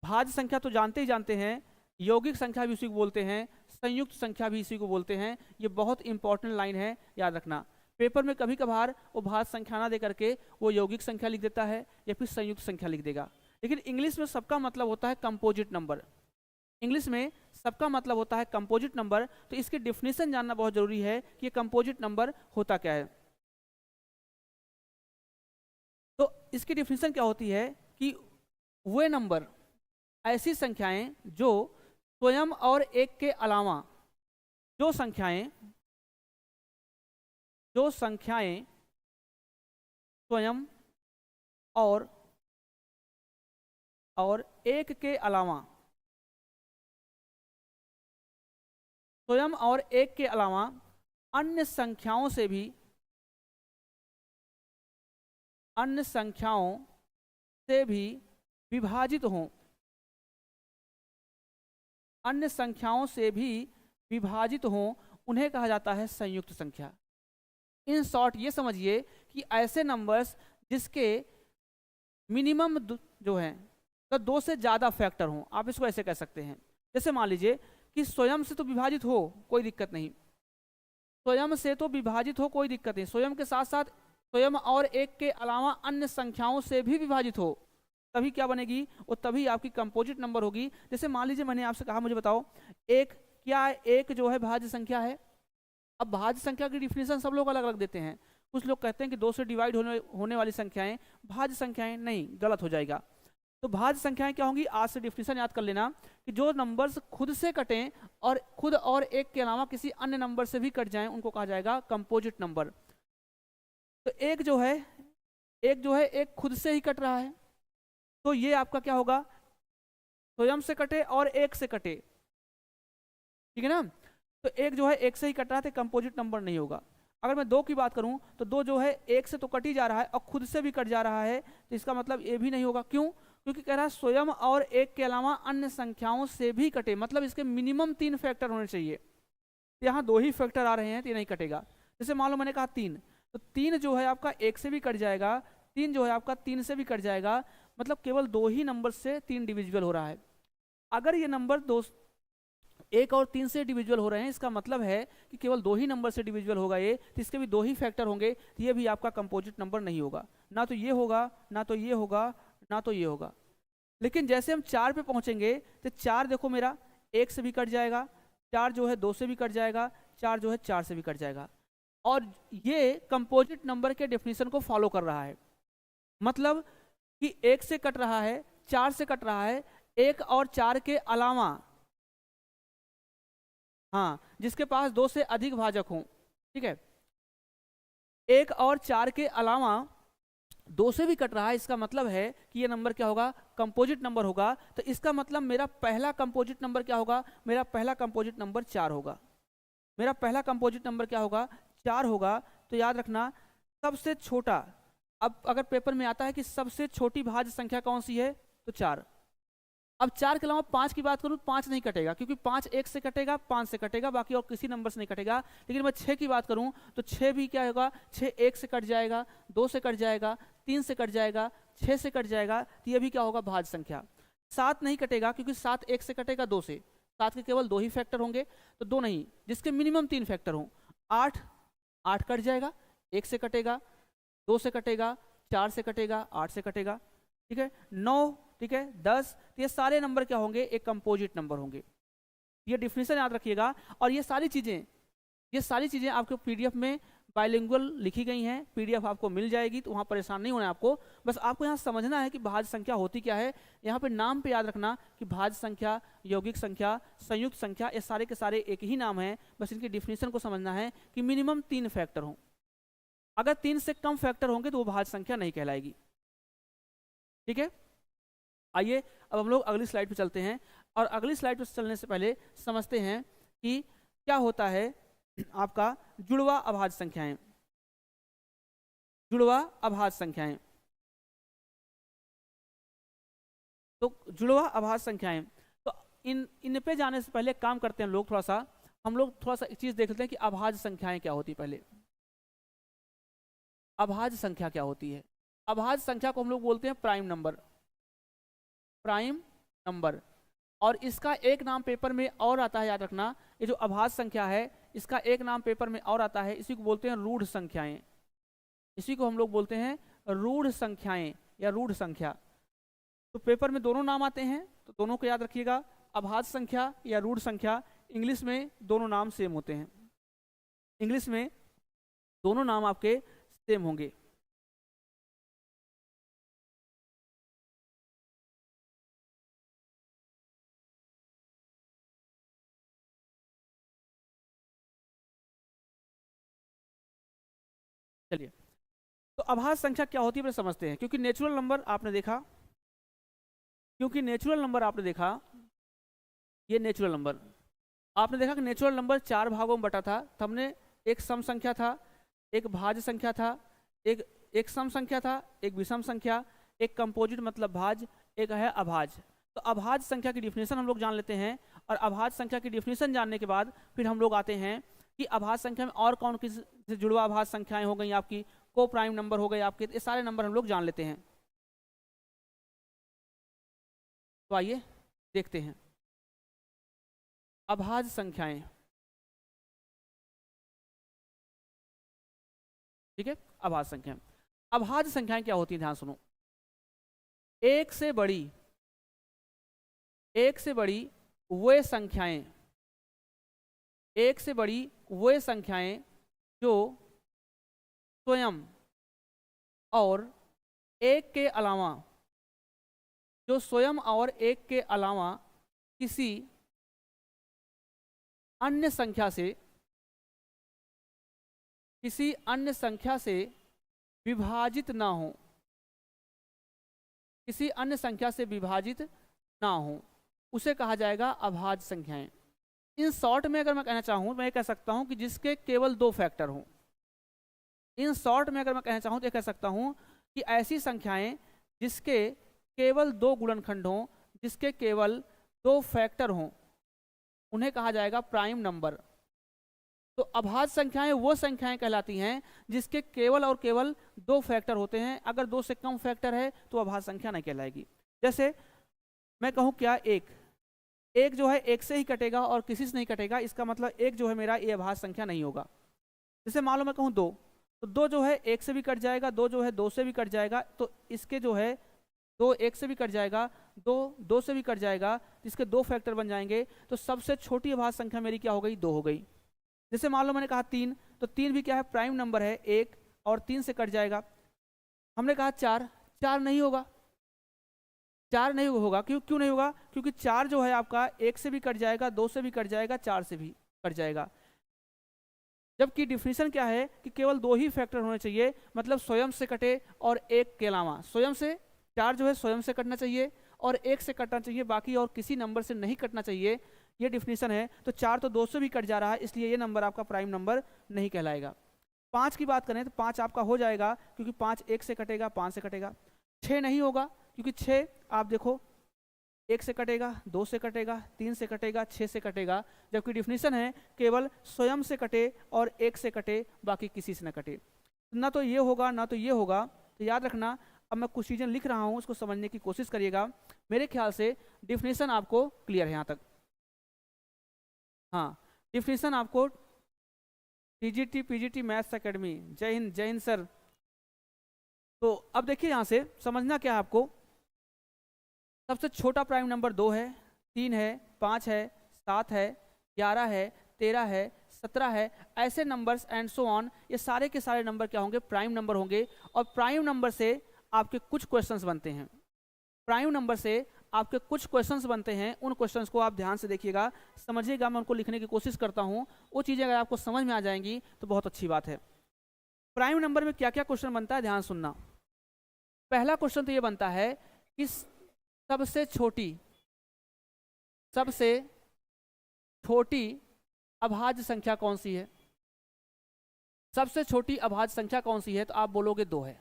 भाज्य संख्या तो जानते ही जानते हैं, यौगिक संख्या भी इसी को बोलते हैं, संयुक्त संख्या भी इसी को बोलते हैं। ये बहुत इंपॉर्टेंट लाइन है, याद रखना। पेपर में कभी कभार वो भाज्य संख्या ना दे करके वो यौगिक संख्या लिख देता है या फिर संयुक्त संख्या लिख देगा, लेकिन इंग्लिश में सबका मतलब होता है कंपोजिट नंबर। इंग्लिश में सबका मतलब होता है कंपोजिट नंबर। तो इसकी डेफिनेशन जानना बहुत जरूरी है कि ये कंपोजिट नंबर होता क्या है। तो इसकी डेफिनेशन क्या होती है कि वे नंबर, ऐसी संख्याएं जो स्वयं और एक के अलावा, जो संख्याएं स्वयं और एक के अलावा, स्वयं और एक के अलावा अन्य संख्याओं से भी विभाजित हों, अन्य संख्याओं से भी विभाजित हों, उन्हें कहा जाता है संयुक्त संख्या। इन शॉर्ट ये समझिए कि ऐसे नंबर्स जिसके मिनिमम जो है तो 2 से ज़्यादा फैक्टर हों, आप इसको ऐसे कह सकते हैं। जैसे मान लीजिए कि स्वयं से तो विभाजित हो, कोई दिक्कत नहीं, स्वयं से तो विभाजित हो, कोई दिक्कत नहीं, स्वयं के साथ साथ स्वयं और एक के अलावा अन्य संख्याओं से भी विभाजित हो, तभी क्या बनेगी? वो तभी आपकी कंपोजिट नंबर होगी। जैसे मान लीजिए मैंने आपसे कहा, मुझे बताओ एक क्या, एक जो है भाज्य संख्या है। अब भाज्य संख्या की डिफिनेशन सब लोग अलग अलग देते हैं। कुछ लोग कहते हैं कि 2 से डिवाइड होने वाली संख्याएं भाज्य संख्याएं, नहीं, गलत हो जाएगा। तो भाज्य संख्याएं क्या होंगी? आज से डिफिनेशन याद कर लेना कि जो नंबर्स खुद से कटें और खुद और एक के अलावा किसी अन्य नंबर से भी कट जाएं, उनको कहा जाएगा कंपोजिट नंबर। तो एक जो है एक खुद से ही कट रहा है, तो ये आपका क्या होगा? स्वयं से कटे और एक से कटे, ठीक है ना। तो एक जो है एक से ही कट रहा है तो कंपोजिट नंबर नहीं होगा। अगर मैं 2 की बात करूं तो 2 जो है एक से तो कट ही जा रहा है और खुद से भी कट जा रहा है, तो इसका मतलब ये भी नहीं होगा। क्यों? क्योंकि कह रहा है स्वयं और एक के अलावा अन्य संख्याओं से भी कटे, मतलब इसके मिनिमम 3 फैक्टर होने चाहिए। यहाँ 2 ही फैक्टर आ रहे हैं तो ये नहीं कटेगा। जैसे मान लो मैंने कहा 3, तो 3 जो है आपका 1 से भी कट जाएगा, 3 जो है आपका 3 से भी कट जाएगा, मतलब केवल 2 ही नंबर से 3 डिविजिबल हो रहा है। अगर ये नंबर 1 और 3 से डिविजिबल हो रहे हैं, इसका मतलब है कि केवल 2 ही नंबर से डिविजिबल होगा ये, तो इसके भी 2 ही फैक्टर होंगे, तो ये भी आपका कंपोजिट नंबर नहीं होगा। ना तो ये होगा, ना तो ये होगा, ना तो ये होगा। लेकिन जैसे हम 4 पे पहुंचेंगे तो 4 देखो मेरा 1 से भी कट जाएगा, 4 जो है 2 से भी कट जाएगा, 4 जो है 4 से भी कट जाएगा। और ये कंपोजिट नंबर के डेफिनेशन को फॉलो कर रहा है, मतलब कि 1 से कट रहा है, 4 से कट रहा है, 1 और 4 के अलावा, हाँ, जिसके पास 2 से अधिक भाजक हों, ठीक है, 1 और 4 के अलावा 2 से भी कट रहा है, इसका मतलब है कि ये नंबर क्या होगा, कंपोजिट नंबर होगा। तो इसका मतलब मेरा पहला कंपोजिट नंबर क्या होगा, मेरा पहला कंपोजिट नंबर 4 होगा। मेरा पहला कंपोजिट नंबर क्या होगा, 4 होगा। तो याद रखना सबसे छोटा, अब अगर पेपर में आता है कि सबसे छोटी भाज्य संख्या कौन सी है, तो 4। अब 4 के अलावा 5 की बात करूँ, 5 नहीं कटेगा, क्योंकि 5 1 से कटेगा, 5 से कटेगा, बाकी और किसी नंबर से नहीं कटेगा। लेकिन मैं 6 की बात करूँ तो 6 भी क्या होगा, 6 1 से कट जाएगा, 2 से कट जाएगा, 3 से कट जाएगा, 6 से कट जाएगा, तो ये भी क्या होगा, भाज्य संख्या। 7 नहीं कटेगा, क्योंकि 7 1 से कटेगा, 2 से, 7 के केवल 2 ही फैक्टर होंगे, तो 2 नहीं, जिसके मिनिमम 3 फैक्टर हों। 8 8 कट जाएगा, 1 से कटेगा, 2 से कटेगा, 4 से कटेगा, 8 से कटेगा, ठीक है, 9, ठीक है, 10, तो ये सारे नंबर क्या होंगे, एक कंपोजिट नंबर होंगे। ये डिफिनेशन याद रखिएगा। और ये सारी चीज़ें आपको पीडीएफ में बाइलिंगुअल लिखी गई हैं, पीडीएफ आपको मिल जाएगी, तो वहाँ परेशान नहीं होना है आपको। बस आपको यहाँ समझना है कि भाज्य संख्या होती क्या है। यहाँ पे नाम पे याद रखना कि भाज्य संख्या, यौगिक संख्या, संयुक्त संख्या, ये सारे के सारे एक ही नाम है। बस इनकी डिफिनेशन को समझना है कि मिनिमम 3 फैक्टर हों। अगर 3 से कम फैक्टर होंगे तो वो भाज्य संख्या नहीं कहलाएगी, ठीक है। आइए अब हम लोग अगली स्लाइड पे चलते हैं, और अगली स्लाइड पे चलने से पहले समझते हैं कि क्या होता है आपका जुड़वा अभाज्य संख्याएं। जुड़वा अभाज्य संख्याएं, तो जुड़वा अभाज्य संख्याएं, तो इन पे जाने से पहले काम करते हैं लोग, हम लोग थोड़ा सा एक चीज देख लेते हैं कि अभाज्य संख्याएं क्या होती है। पहले अभाज्य संख्या क्या होती है। अभाज्य संख्या को हम लोग बोलते हैं प्राइम नंबर, प्राइम नंबर। और इसका एक नाम पेपर में और आता है, याद रखना, ये जो अभाज्य संख्या है इसका एक नाम पेपर में और आता है, इसी को बोलते हैं रूढ़ संख्याएं। इसी को हम लोग बोलते हैं रूढ़ संख्याएं या रूढ़ संख्या। तो पेपर में दोनों नाम आते हैं, तो दोनों को याद रखिएगा, अभाज्य संख्या या रूढ़ संख्या। इंग्लिश में दोनों नाम सेम होते हैं, इंग्लिश में दोनों नाम आपके सेम होंगे। चलिए, तो अभाज्य संख्या क्या होती है समझते हैं। क्योंकि नेचुरल नंबर आपने देखा, ये नेचुरल नंबर आपने देखा कि नेचुरल नंबर 4 भागों में बटा था। तो हमने एक सम संख्या था, एक भाज्य संख्या था, एक सम संख्या था, एक विषम संख्या, एक कंपोजिट मतलब भाज्य, एक है अभाज्य। तो अभाज्य संख्या की डिफिनेशन हम लोग जान लेते हैं, और अभाज्य संख्या की डिफिनेशन जानने के बाद फिर हम लोग आते हैं कि अभाज्य संख्या में और कौन किस से जुड़वा अभाज्य संख्याएं हो गई आपकी, को प्राइम नंबर हो गए आपके, ये सारे नंबर हम लोग जान लेते हैं। तो आइए देखते हैं अभाज्य संख्याएं, ठीक है। अभाज्य संख्याएं, अभाज्य संख्याएं क्या होती हैं, ध्यान सुनो। एक से बड़ी वे संख्याएं, एक से बड़ी वे संख्याएं जो स्वयं और एक के अलावा, जो स्वयं और एक के अलावा किसी अन्य संख्या से विभाजित ना हो, किसी अन्य संख्या से विभाजित ना हो, उसे कहा जाएगा अभाज्य संख्याएं। इन शॉर्ट में अगर मैं कहना चाहूँ, मैं कह सकता हूँ कि जिसके केवल 2 फैक्टर हों। इन शॉर्ट में अगर मैं कहना चाहूँ तो कह सकता हूँ कि ऐसी संख्याएं जिसके केवल 2 गुणनखंड हों, जिसके केवल 2 फैक्टर हों, उन्हें कहा जाएगा प्राइम नंबर। तो अभाज्य संख्याएं वो संख्याएं कहलाती हैं जिसके केवल और केवल दो फैक्टर होते हैं। अगर दो से कम फैक्टर है तो अभाज्य संख्या नहीं कहलाएगी। जैसे मैं कहूँ क्या, एक जो है एक से ही कटेगा और किसी से नहीं कटेगा, इसका मतलब एक जो है मेरा ये अभाज्य संख्या नहीं होगा। जैसे मान लो मैं कहूँ दो, तो दो जो है एक से भी कट जाएगा, दो जो है दो से भी कट जाएगा, तो इसके जो है दो एक से भी कट जाएगा, दो दो से भी कट जाएगा, इसके दो फैक्टर बन जाएंगे। तो सबसे छोटी अभाज्य संख्या मेरी क्या हो गई, दो हो गई। जैसे मान लो मैंने कहा तीन, तो तीन भी क्या है, प्राइम नंबर है, एक और तीन से कट जाएगा। हमने कहा चार, चार नहीं होगा, चार नहीं होगा। क्यों नहीं होगा, क्योंकि चार जो है आपका एक से भी कट जाएगा, दो से भी कट जाएगा, चार से भी कट जाएगा। जबकि डिफिनीशन क्या है कि केवल दो ही फैक्टर होने चाहिए, मतलब स्वयं से कटे और एक के अलावा। स्वयं से चार जो है स्वयं से कटना चाहिए और एक से कटना चाहिए, बाकी और किसी नंबर से नहीं कटना चाहिए, ये डिफिनीशन है। तो चार तो दो से भी कट जा रहा है, इसलिए ये नंबर आपका प्राइम नंबर नहीं कहलाएगा। पाँच की बात करें तो पाँच आपका हो जाएगा, क्योंकि पाँच एक से कटेगा, पाँच से कटेगा। छः नहीं होगा, क्योंकि छः आप देखो एक से कटेगा, दो से कटेगा, तीन से कटेगा, छः से कटेगा। जबकि डिफिनीशन है केवल स्वयं से कटे और एक से कटे, बाकी किसी से न कटे। ना तो ये होगा ना तो ये होगा। तो याद रखना, अब मैं कुछ चीज़ें लिख रहा हूँ, उसको समझने की कोशिश करिएगा। मेरे ख्याल से डिफिनीशन आपको क्लियर है यहाँ तक। हाँ, डिफिनीशन आपको टीजीटी पीजीटी मैथ्स एकेडमी, जय हिंद, जय हिंद सर। तो अब देखिए यहाँ से समझना क्या है आपको। सबसे छोटा प्राइम नंबर दो है, तीन है, पाँच है, सात है, 11 है, 13 है, 17 है, ऐसे नंबर्स एंड सो ऑन। ये सारे के सारे नंबर क्या होंगे, प्राइम नंबर होंगे। और प्राइम नंबर से आपके कुछ क्वेश्चंस बनते हैं, प्राइम नंबर से आपके कुछ क्वेश्चंस बनते हैं। उन क्वेश्चंस को आप ध्यान से देखिएगा, समझिएगा, मैं उनको लिखने की कोशिश करता हूँ। वो चीज़ें अगर आपको समझ में आ जाएंगी तो बहुत अच्छी बात है। प्राइम नंबर में क्या क्या क्वेश्चन बनता है, ध्यान सुनना। पहला क्वेश्चन तो ये बनता है कि सबसे छोटी अभाज्य संख्या कौन सी है। सबसे छोटी अभाज्य संख्या कौन सी है, तो आप बोलोगे दो है।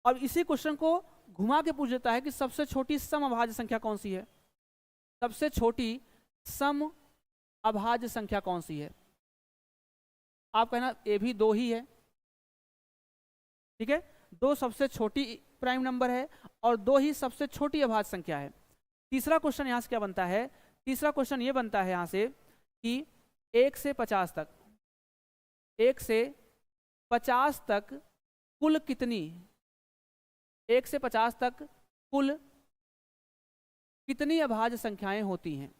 अब इसी क्वेश्चन को घुमा के पूछ देता है कि सबसे छोटी सम अभाज्य संख्या कौन सी है। सबसे छोटी सम अभाज्य संख्या कौन सी है, आप कहना ये भी दो ही है, ठीक है। दो सबसे छोटी प्राइम नंबर है और दो ही सबसे छोटी अभाज्य संख्या है। तीसरा क्वेश्चन यहाँ से क्या बनता है, तीसरा क्वेश्चन ये बनता है यहाँ से कि 1 से 50 तक, 1 से 50 तक कुल कितनी, 1 से 50 तक कुल कितनी अभाज्य संख्याएं होती हैं।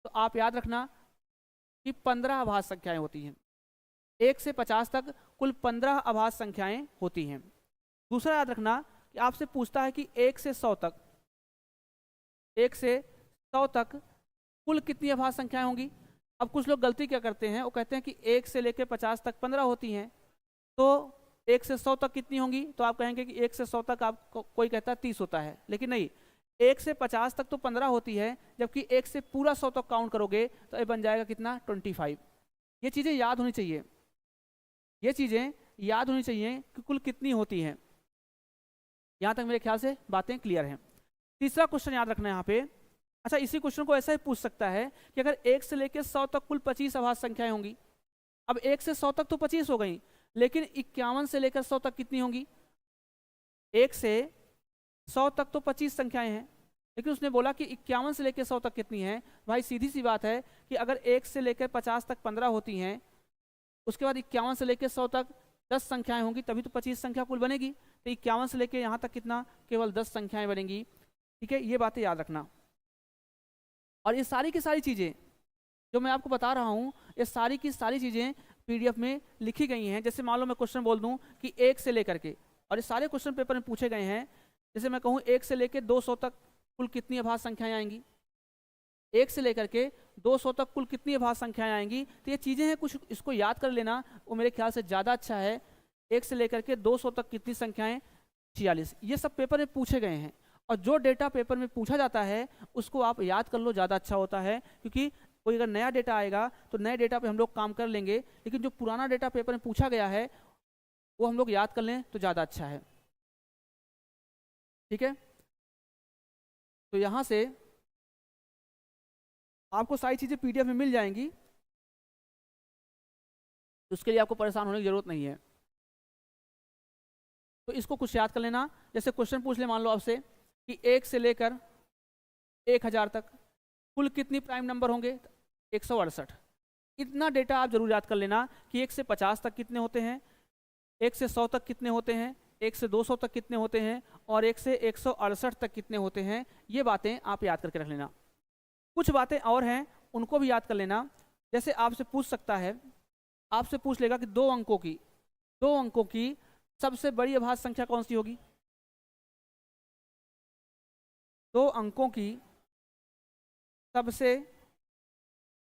तो आप याद रखना कि 15 अभाज्य संख्याएं होती हैं। 1 से 50 तक कुल 15 अभाज्य संख्याएं होती हैं। दूसरा याद रखना कि आपसे पूछता है कि 1 से 100 तक, 1 से 100 तक कुल कितनी अभाज्य संख्याएं होंगी। अब कुछ लोग गलती क्या करते हैं, वो कहते हैं कि 1 से लेकर 50 तक 15 होती हैं, तो 1 से 100 तक कितनी होंगी। तो आप कहेंगे कि 1 से 100 तक आपको कोई कहता है 30 होता है, लेकिन नहीं, 1 से 50 तक तो 15 होती है, जबकि 1 से पूरा 100 तक काउंट करोगे तो ये बन जाएगा कितना, 25। ये चीज़ें याद होनी चाहिए, ये चीज़ें याद होनी चाहिए कि कुल कितनी होती हैं। यहाँ तक मेरे ख्याल से बातें क्लियर हैं। तीसरा क्वेश्चन याद रखना है यहाँ पे। अच्छा, इसी क्वेश्चन को ऐसा ही पूछ सकता है कि अगर 1 से लेकर 100 तक कुल 25 अभाज्य संख्याएं होंगी। अब 1 से 100 तक तो 25 हो गई, लेकिन 51 से लेकर 100 तक कितनी होंगी। 1 से 100 तक तो 25 संख्याएं हैं, लेकिन उसने बोला कि 51 से लेकर 100 तक कितनी है। भाई सीधी सी बात है कि अगर 1 से लेकर 50 तक 15 होती हैं, उसके बाद 51 से लेकर 100 तक 10 संख्याएं होंगी, तभी तो 25 संख्या कुल बनेगी। तो 51 से लेकर यहाँ तक कितना, केवल 10 संख्याएं बनेंगी, ठीक है। ये बातें याद रखना। और ये सारी की सारी चीज़ें जो मैं आपको बता रहा हूँ, ये सारी की सारी चीज़ें PDF में लिखी गई हैं। जैसे मान लो मैं क्वेश्चन बोल दूँ कि 1 से लेकर के, और ये सारे क्वेश्चन पेपर में पूछे गए हैं। जैसे मैं कहूँ 1 से लेकर 200 तक कुल कितनी अभाज्य संख्याएं आएंगी, 1 से लेकर के 200 तक कुल कितनी अभाज्य संख्याएं आएंगी। तो ये चीज़ें हैं, कुछ इसको याद कर लेना, वो मेरे ख्याल से ज़्यादा अच्छा है। 1 से लेकर के 200 तक कितनी संख्याएं, 46। ये सब पेपर में पूछे गए हैं, और जो डेटा पेपर में पूछा जाता है उसको आप याद कर लो, ज़्यादा अच्छा होता है। क्योंकि कोई अगर नया डेटा आएगा तो नए डेटा पे हम लोग काम कर लेंगे, लेकिन जो पुराना डेटा पेपर में पूछा गया है वो हम लोग याद कर लें तो ज़्यादा अच्छा है, ठीक है। तो यहाँ से आपको सारी चीज़ें PDF में मिल जाएंगी। तो उसके लिए आपको परेशान होने की जरूरत नहीं है। तो इसको कुछ याद कर लेना। जैसे क्वेश्चन पूछ ले मान लो आपसे कि 1 से लेकर 1000 तक कुल कितनी प्राइम नंबर होंगे, 168। इतना डेटा आप जरूर याद कर लेना कि 1 से 50 तक कितने होते हैं, 1 से 100 तक कितने होते हैं, 1 से 200 तक कितने होते हैं, और 1 से 168 तक कितने होते हैं। ये बातें आप याद करके रख लेना। कुछ बातें और हैं, उनको भी याद कर लेना। जैसे आपसे पूछ सकता है, आपसे पूछ लेगा कि 2 अंकों की सबसे बड़ी अभाज्य संख्या कौन सी होगी। 2 अंकों की सबसे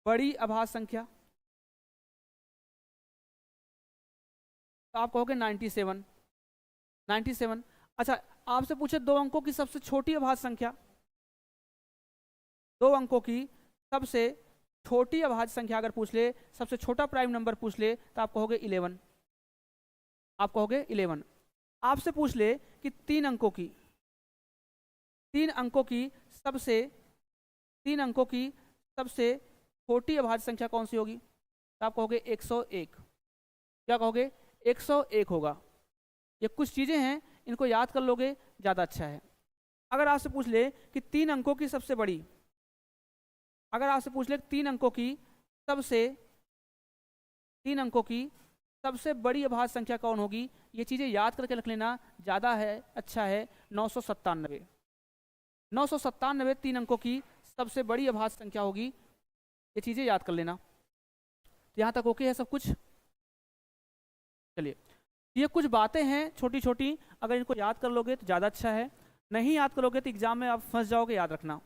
बड़ी अभाज्य संख्या, तो आप कहोगे 97। अच्छा, आपसे पूछे 2 अंकों की सबसे छोटी अभाज्य संख्या, 2 अंकों की सबसे छोटी अभाज्य संख्या अगर पूछ ले, सबसे छोटा प्राइम नंबर पूछ ले, तो आप कहोगे 11। आप कहोगे 11। आपसे पूछ ले कि 3 अंकों की सबसे छोटी अभाज्य संख्या कौन सी होगी, तो आप कहोगे 101। क्या कहोगे, 101 होगा। ये कुछ चीजें हैं, इनको याद कर लोगे ज्यादा अच्छा है। अगर आपसे पूछ ले कि 3 अंकों की सबसे बड़ी, अगर आपसे पूछ ले 3 अंकों की सबसे बड़ी अभाज्य संख्या कौन होगी, ये चीजें याद करके रख लेना, ज्यादा है, अच्छा है। 997। 3 अंकों की सबसे बड़ी अभाज्य संख्या होगी, ये चीजें याद कर लेना। यहां तक ओके है सब कुछ। चलिए, ये कुछ बातें हैं छोटी छोटी, अगर इनको याद कर लोगे तो ज़्यादा अच्छा है। नहीं याद करोगे तो एग्जाम में आप फंस जाओगे, याद रखना,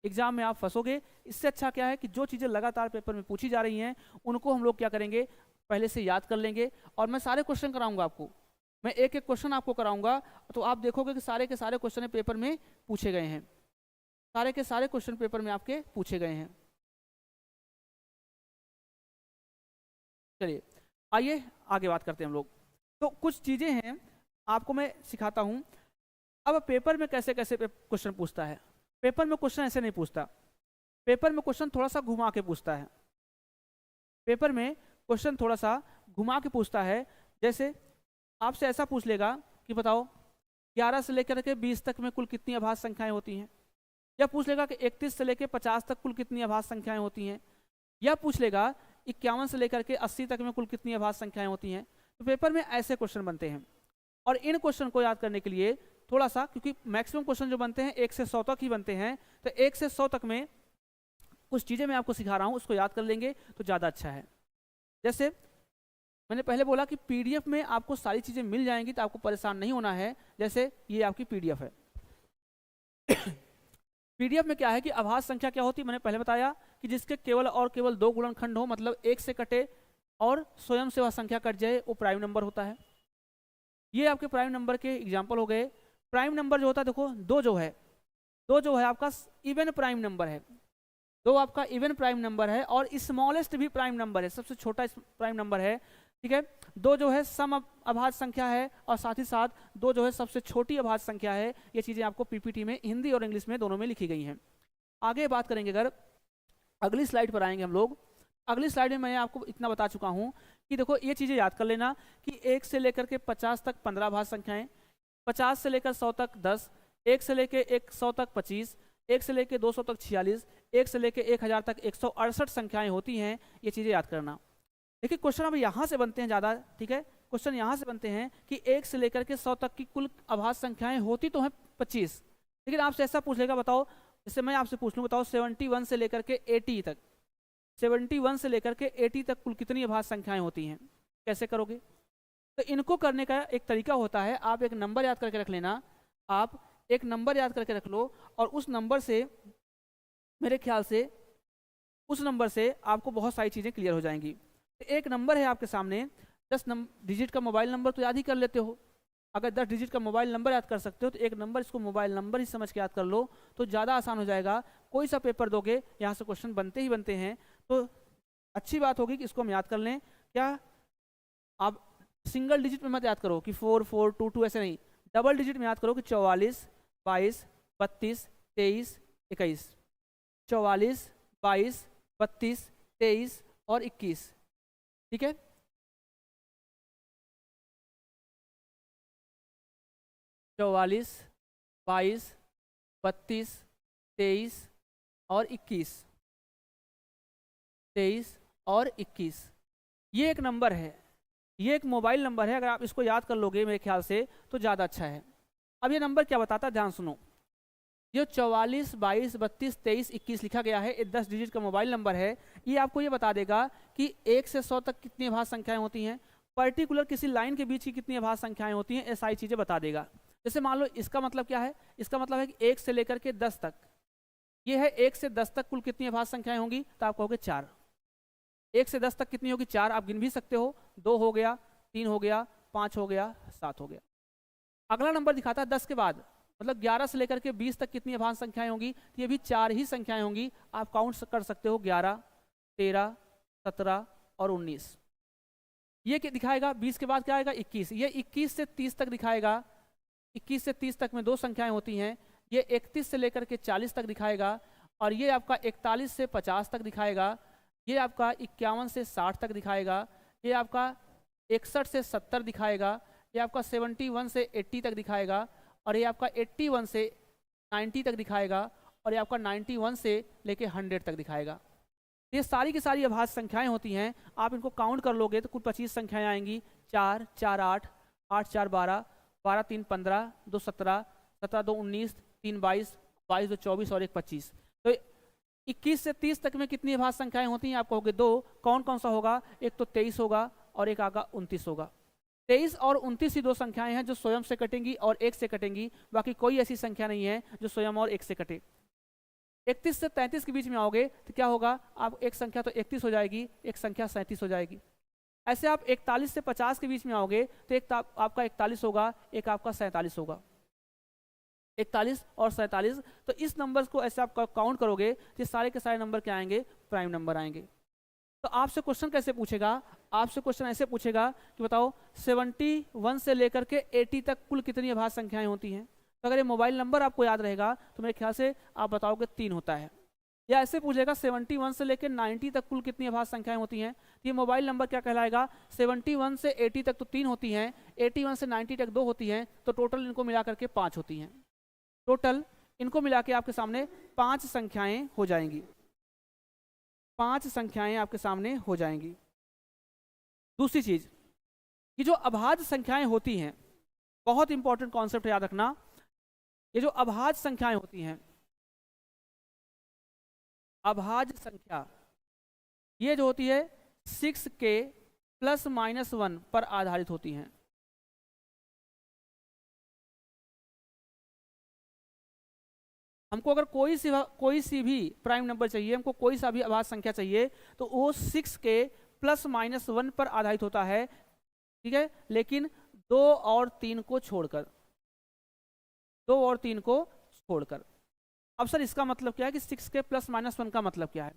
एग्जाम में आप फंसोगे। इससे अच्छा क्या है कि जो चीज़ें लगातार पेपर में पूछी जा रही हैं उनको हम लोग क्या करेंगे, पहले से याद कर लेंगे। और मैं सारे क्वेश्चन कराऊंगा आपको, मैं एक एक क्वेश्चन आपको कराऊंगा, तो आप देखोगे कि सारे के सारे क्वेश्चन पेपर में पूछे गए हैं, सारे के सारे क्वेश्चन पेपर में आपके पूछे गए हैं। चलिए आइए आगे बात करते हैं हम लोग। तो कुछ चीज़ें हैं आपको मैं सिखाता हूं। अब पेपर में कैसे कैसे क्वेश्चन पूछता है। पेपर में क्वेश्चन ऐसे नहीं पूछता, पेपर में क्वेश्चन थोड़ा सा घुमा के पूछता है। पेपर में क्वेश्चन थोड़ा सा घुमा के पूछता है। जैसे आपसे ऐसा पूछ लेगा कि बताओ 11 से लेकर के 20 तक में कुल कितनी अभाज्य संख्याएं होती हैं, या पूछ लेगा कि 31 से लेकर 50 तक कुल कितनी अभाज्य संख्याएं होती हैं, या पूछ लेगा 51 से लेकर के 80 तक में कुल कितनी अभाज्य संख्याएं होती हैं। तो पेपर में ऐसे क्वेश्चन बनते हैं। और इन क्वेश्चन को याद करने के लिए थोड़ा सा, क्योंकि मैक्सिमम क्वेश्चन जो बनते हैं 1 से 100 तक ही बनते हैं, तो 1 से 100 तक में कुछ चीज़ें मैं आपको सिखा रहा हूँ, उसको याद कर लेंगे तो ज़्यादा अच्छा है। जैसे मैंने पहले बोला कि पीडीएफ में आपको सारी चीज़ें मिल जाएंगी, तो आपको परेशान नहीं होना है। जैसे ये आपकी पीडीएफ है। पीडीएफ में क्या है कि अभाज्य संख्या क्या होती है, मैंने पहले बताया कि जिसके केवल और केवल 2 गुणनखंड हो, मतलब 1 से कटे और स्वयं से वह संख्या कट जाए, वो प्राइम नंबर होता है। ये आपके प्राइम नंबर के एग्जाम्पल हो गए। प्राइम नंबर जो होता है, देखो 2 जो है आपका इवन प्राइम नंबर है, 2 आपका इवन प्राइम नंबर है, और स्मॉलेस्ट भी प्राइम नंबर है, सबसे छोटा प्राइम नंबर है। ठीक है, 2 जो है सम अभाज्य संख्या है, और साथ ही साथ 2 जो है सबसे छोटी अभाज्य संख्या है। ये चीज़ें आपको पीपीटी में हिंदी और इंग्लिश में दोनों में लिखी गई हैं। आगे बात करेंगे, अगर अगली स्लाइड पर आएंगे हम लोग। अगली स्लाइड में मैं आपको इतना बता चुका हूँ कि देखो ये चीज़ें याद कर लेना कि 1 से लेकर के 50 तक 15 अभाज्य संख्याएं, 50 से लेकर 100 तक 10, 1 से लेकर 100 तक 25, 1 से लेकर 200 तक 46, 1 से लेकर 1000 तक 168 संख्याएं होती हैं। ये चीज़ें याद करना। देखिए क्वेश्चन अब यहाँ से बनते हैं ज़्यादा। ठीक है, क्वेश्चन यहाँ से बनते हैं कि 1 से लेकर के 100 तक की कुल अभाज्य संख्याएं होती तो हैं 25, लेकिन आपसे ऐसा पूछ लेगा, बताओ, जैसे मैं आपसे पूछ लूँ, बताओ 71 से लेकर के 80 तक, 71 से लेकर के 80 तक कुल कितनी अभाज्य संख्याएं होती हैं, कैसे करोगे। तो इनको करने का एक तरीका होता है, आप एक नंबर याद करके रख लेना। आप एक नंबर याद करके रख लो, और उस नंबर से, मेरे ख्याल से उस नंबर से आपको बहुत सारी चीज़ें क्लियर हो जाएंगी। तो एक नंबर है आपके सामने, 10 डिजिट का मोबाइल नंबर तो याद ही कर लेते हो। अगर 10 डिजिट का मोबाइल नंबर याद कर सकते हो, तो एक नंबर, इसको मोबाइल नंबर ही समझ के याद कर लो, तो ज़्यादा आसान हो जाएगा। कोई सा पेपर दोगे, यहाँ से क्वेश्चन बनते ही बनते हैं, तो अच्छी बात होगी कि इसको हम याद कर लें। क्या आप सिंगल डिजिट में मत याद करो कि 4 4 2 2, ऐसे नहीं, डबल डिजिट में याद करो कि 44 22 32 23 21, 44 22 32 23 और 21। ठीक है, 44, 22, 32, 23 और 21, 23 और 21। ये एक नंबर है, ये एक मोबाइल नंबर है। अगर आप इसको याद कर लोगे मेरे ख्याल से तो ज़्यादा अच्छा है। अब ये नंबर क्या बताता है, ध्यान सुनो। ये 44, 22, 32, 23, 21 लिखा गया है, ये 10 डिजिट का मोबाइल नंबर है। ये आपको ये बता देगा कि 1 से 100 तक कितनी अभाज्य संख्याएं होती हैं, पर्टिकुलर किसी लाइन के बीच की कितनी अभाज्य संख्याएं होती हैं, ये सारी चीज़ें बता देगा। जैसे मान लो इसका मतलब क्या है, इसका मतलब है कि 1 से लेकर के 10 तक, ये है 1 से 10 तक कुल कितनी अभाज्य संख्याएं होंगी, तो आप कहोगे 4। 1 से 10 तक कितनी होगी, 4। आप गिन भी सकते हो, 2 हो गया, 3 हो गया, 5 हो गया, 7 हो गया। अगला नंबर दिखाता है 10 के बाद, मतलब 11 से लेकर के 20 तक कितनी अभाज्य संख्याएं होंगी, तो ये भी 4 ही संख्याएं होंगी। आप काउंट कर सकते हो, 11, 13, 17 और 19। ये क्या दिखाएगा, 20 के बाद क्या आएगा, 21। ये 21 से 30 तक दिखाएगा, 21 से 30 तक में 2 संख्याएं होती हैं। ये 31 से लेकर के 40 तक दिखाएगा, और ये आपका 41 से 50 तक दिखाएगा। ये आपका 51 से 60 तक दिखाएगा। ये आपका 61 से 70 दिखाएगा। ये आपका 71 से 80 तक दिखाएगा, और ये आपका 81 से 90 तक दिखाएगा, और ये आपका 91 से लेके 100 तक दिखाएगा। ये सारी की सारी अभाज्य संख्याएं होती हैं। आप इनको काउंट कर लोगे तो कुल 25 संख्याएं आएंगी। 4, 4, 8, 8, 4, 12, 12, 3, 15, 2, 17, 17, 2, 19, 3, 22, 22, 2, 24 और 1, 25। तो 21 से 30 तक में कितनी अभाज्य संख्याएं होती हैं, आप कहोगे 2। कौन कौन सा होगा, एक तो 23 होगा और एक आगा 29 होगा। 23 और 29 ही 2 संख्याएं हैं जो स्वयं से कटेंगी और 1 से कटेंगी, बाकी कोई ऐसी संख्या नहीं है जो स्वयं और 1 से कटे। 31 से 33 के बीच में आओगे तो क्या होगा, आप एक संख्या तो 31 हो जाएगी, एक संख्या 37 हो जाएगी। ऐसे आप 41 से 50 के बीच में आओगे तो एक आपका 41 होगा, एक आपका 47 होगा। 41 और 47, तो इस नंबर्स को ऐसे आप काउंट करोगे तो सारे के सारे नंबर क्या आएंगे, प्राइम नंबर आएंगे। तो आपसे क्वेश्चन कैसे पूछेगा, आपसे क्वेश्चन ऐसे पूछेगा कि बताओ 71 से लेकर के 80 तक कुल कितनी अभाज्य संख्याएं होती हैं। तो अगर ये मोबाइल नंबर आपको याद रहेगा तो मेरे ख्याल से आप बताओगे 3 होता है। या ऐसे पूछेगा 71 से लेकर 90 तक कुल कितनी अभाज्य संख्याएं होती हैं, तो ये मोबाइल नंबर क्या कहलाएगा, 71 से 80 तक तो 3 होती हैं, 81 से 90 तक 2 होती हैं, तो टोटल इनको मिला करके 5 होती हैं। टोटल इनको मिला के आपके सामने 5 संख्याएं हो जाएंगी, 5 संख्याएं आपके सामने हो जाएंगी। दूसरी चीज, ये जो अभाज्य संख्याएं होती हैं, बहुत इंपॉर्टेंट कॉन्सेप्ट याद रखना, ये जो अभाज्य संख्याएं होती हैं, अभाज्य संख्या ये जो होती है 6k ±1 पर आधारित होती हैं। हमको अगर कोई सी भी प्राइम नंबर चाहिए, हमको कोई सा भी अभाज्य संख्या चाहिए, तो वो 6k ±1 पर आधारित होता है, ठीक है, लेकिन 2 और 3 को छोड़कर, 2 और 3 को छोड़कर। अब सर इसका मतलब क्या है कि 6k ±1 का मतलब क्या है।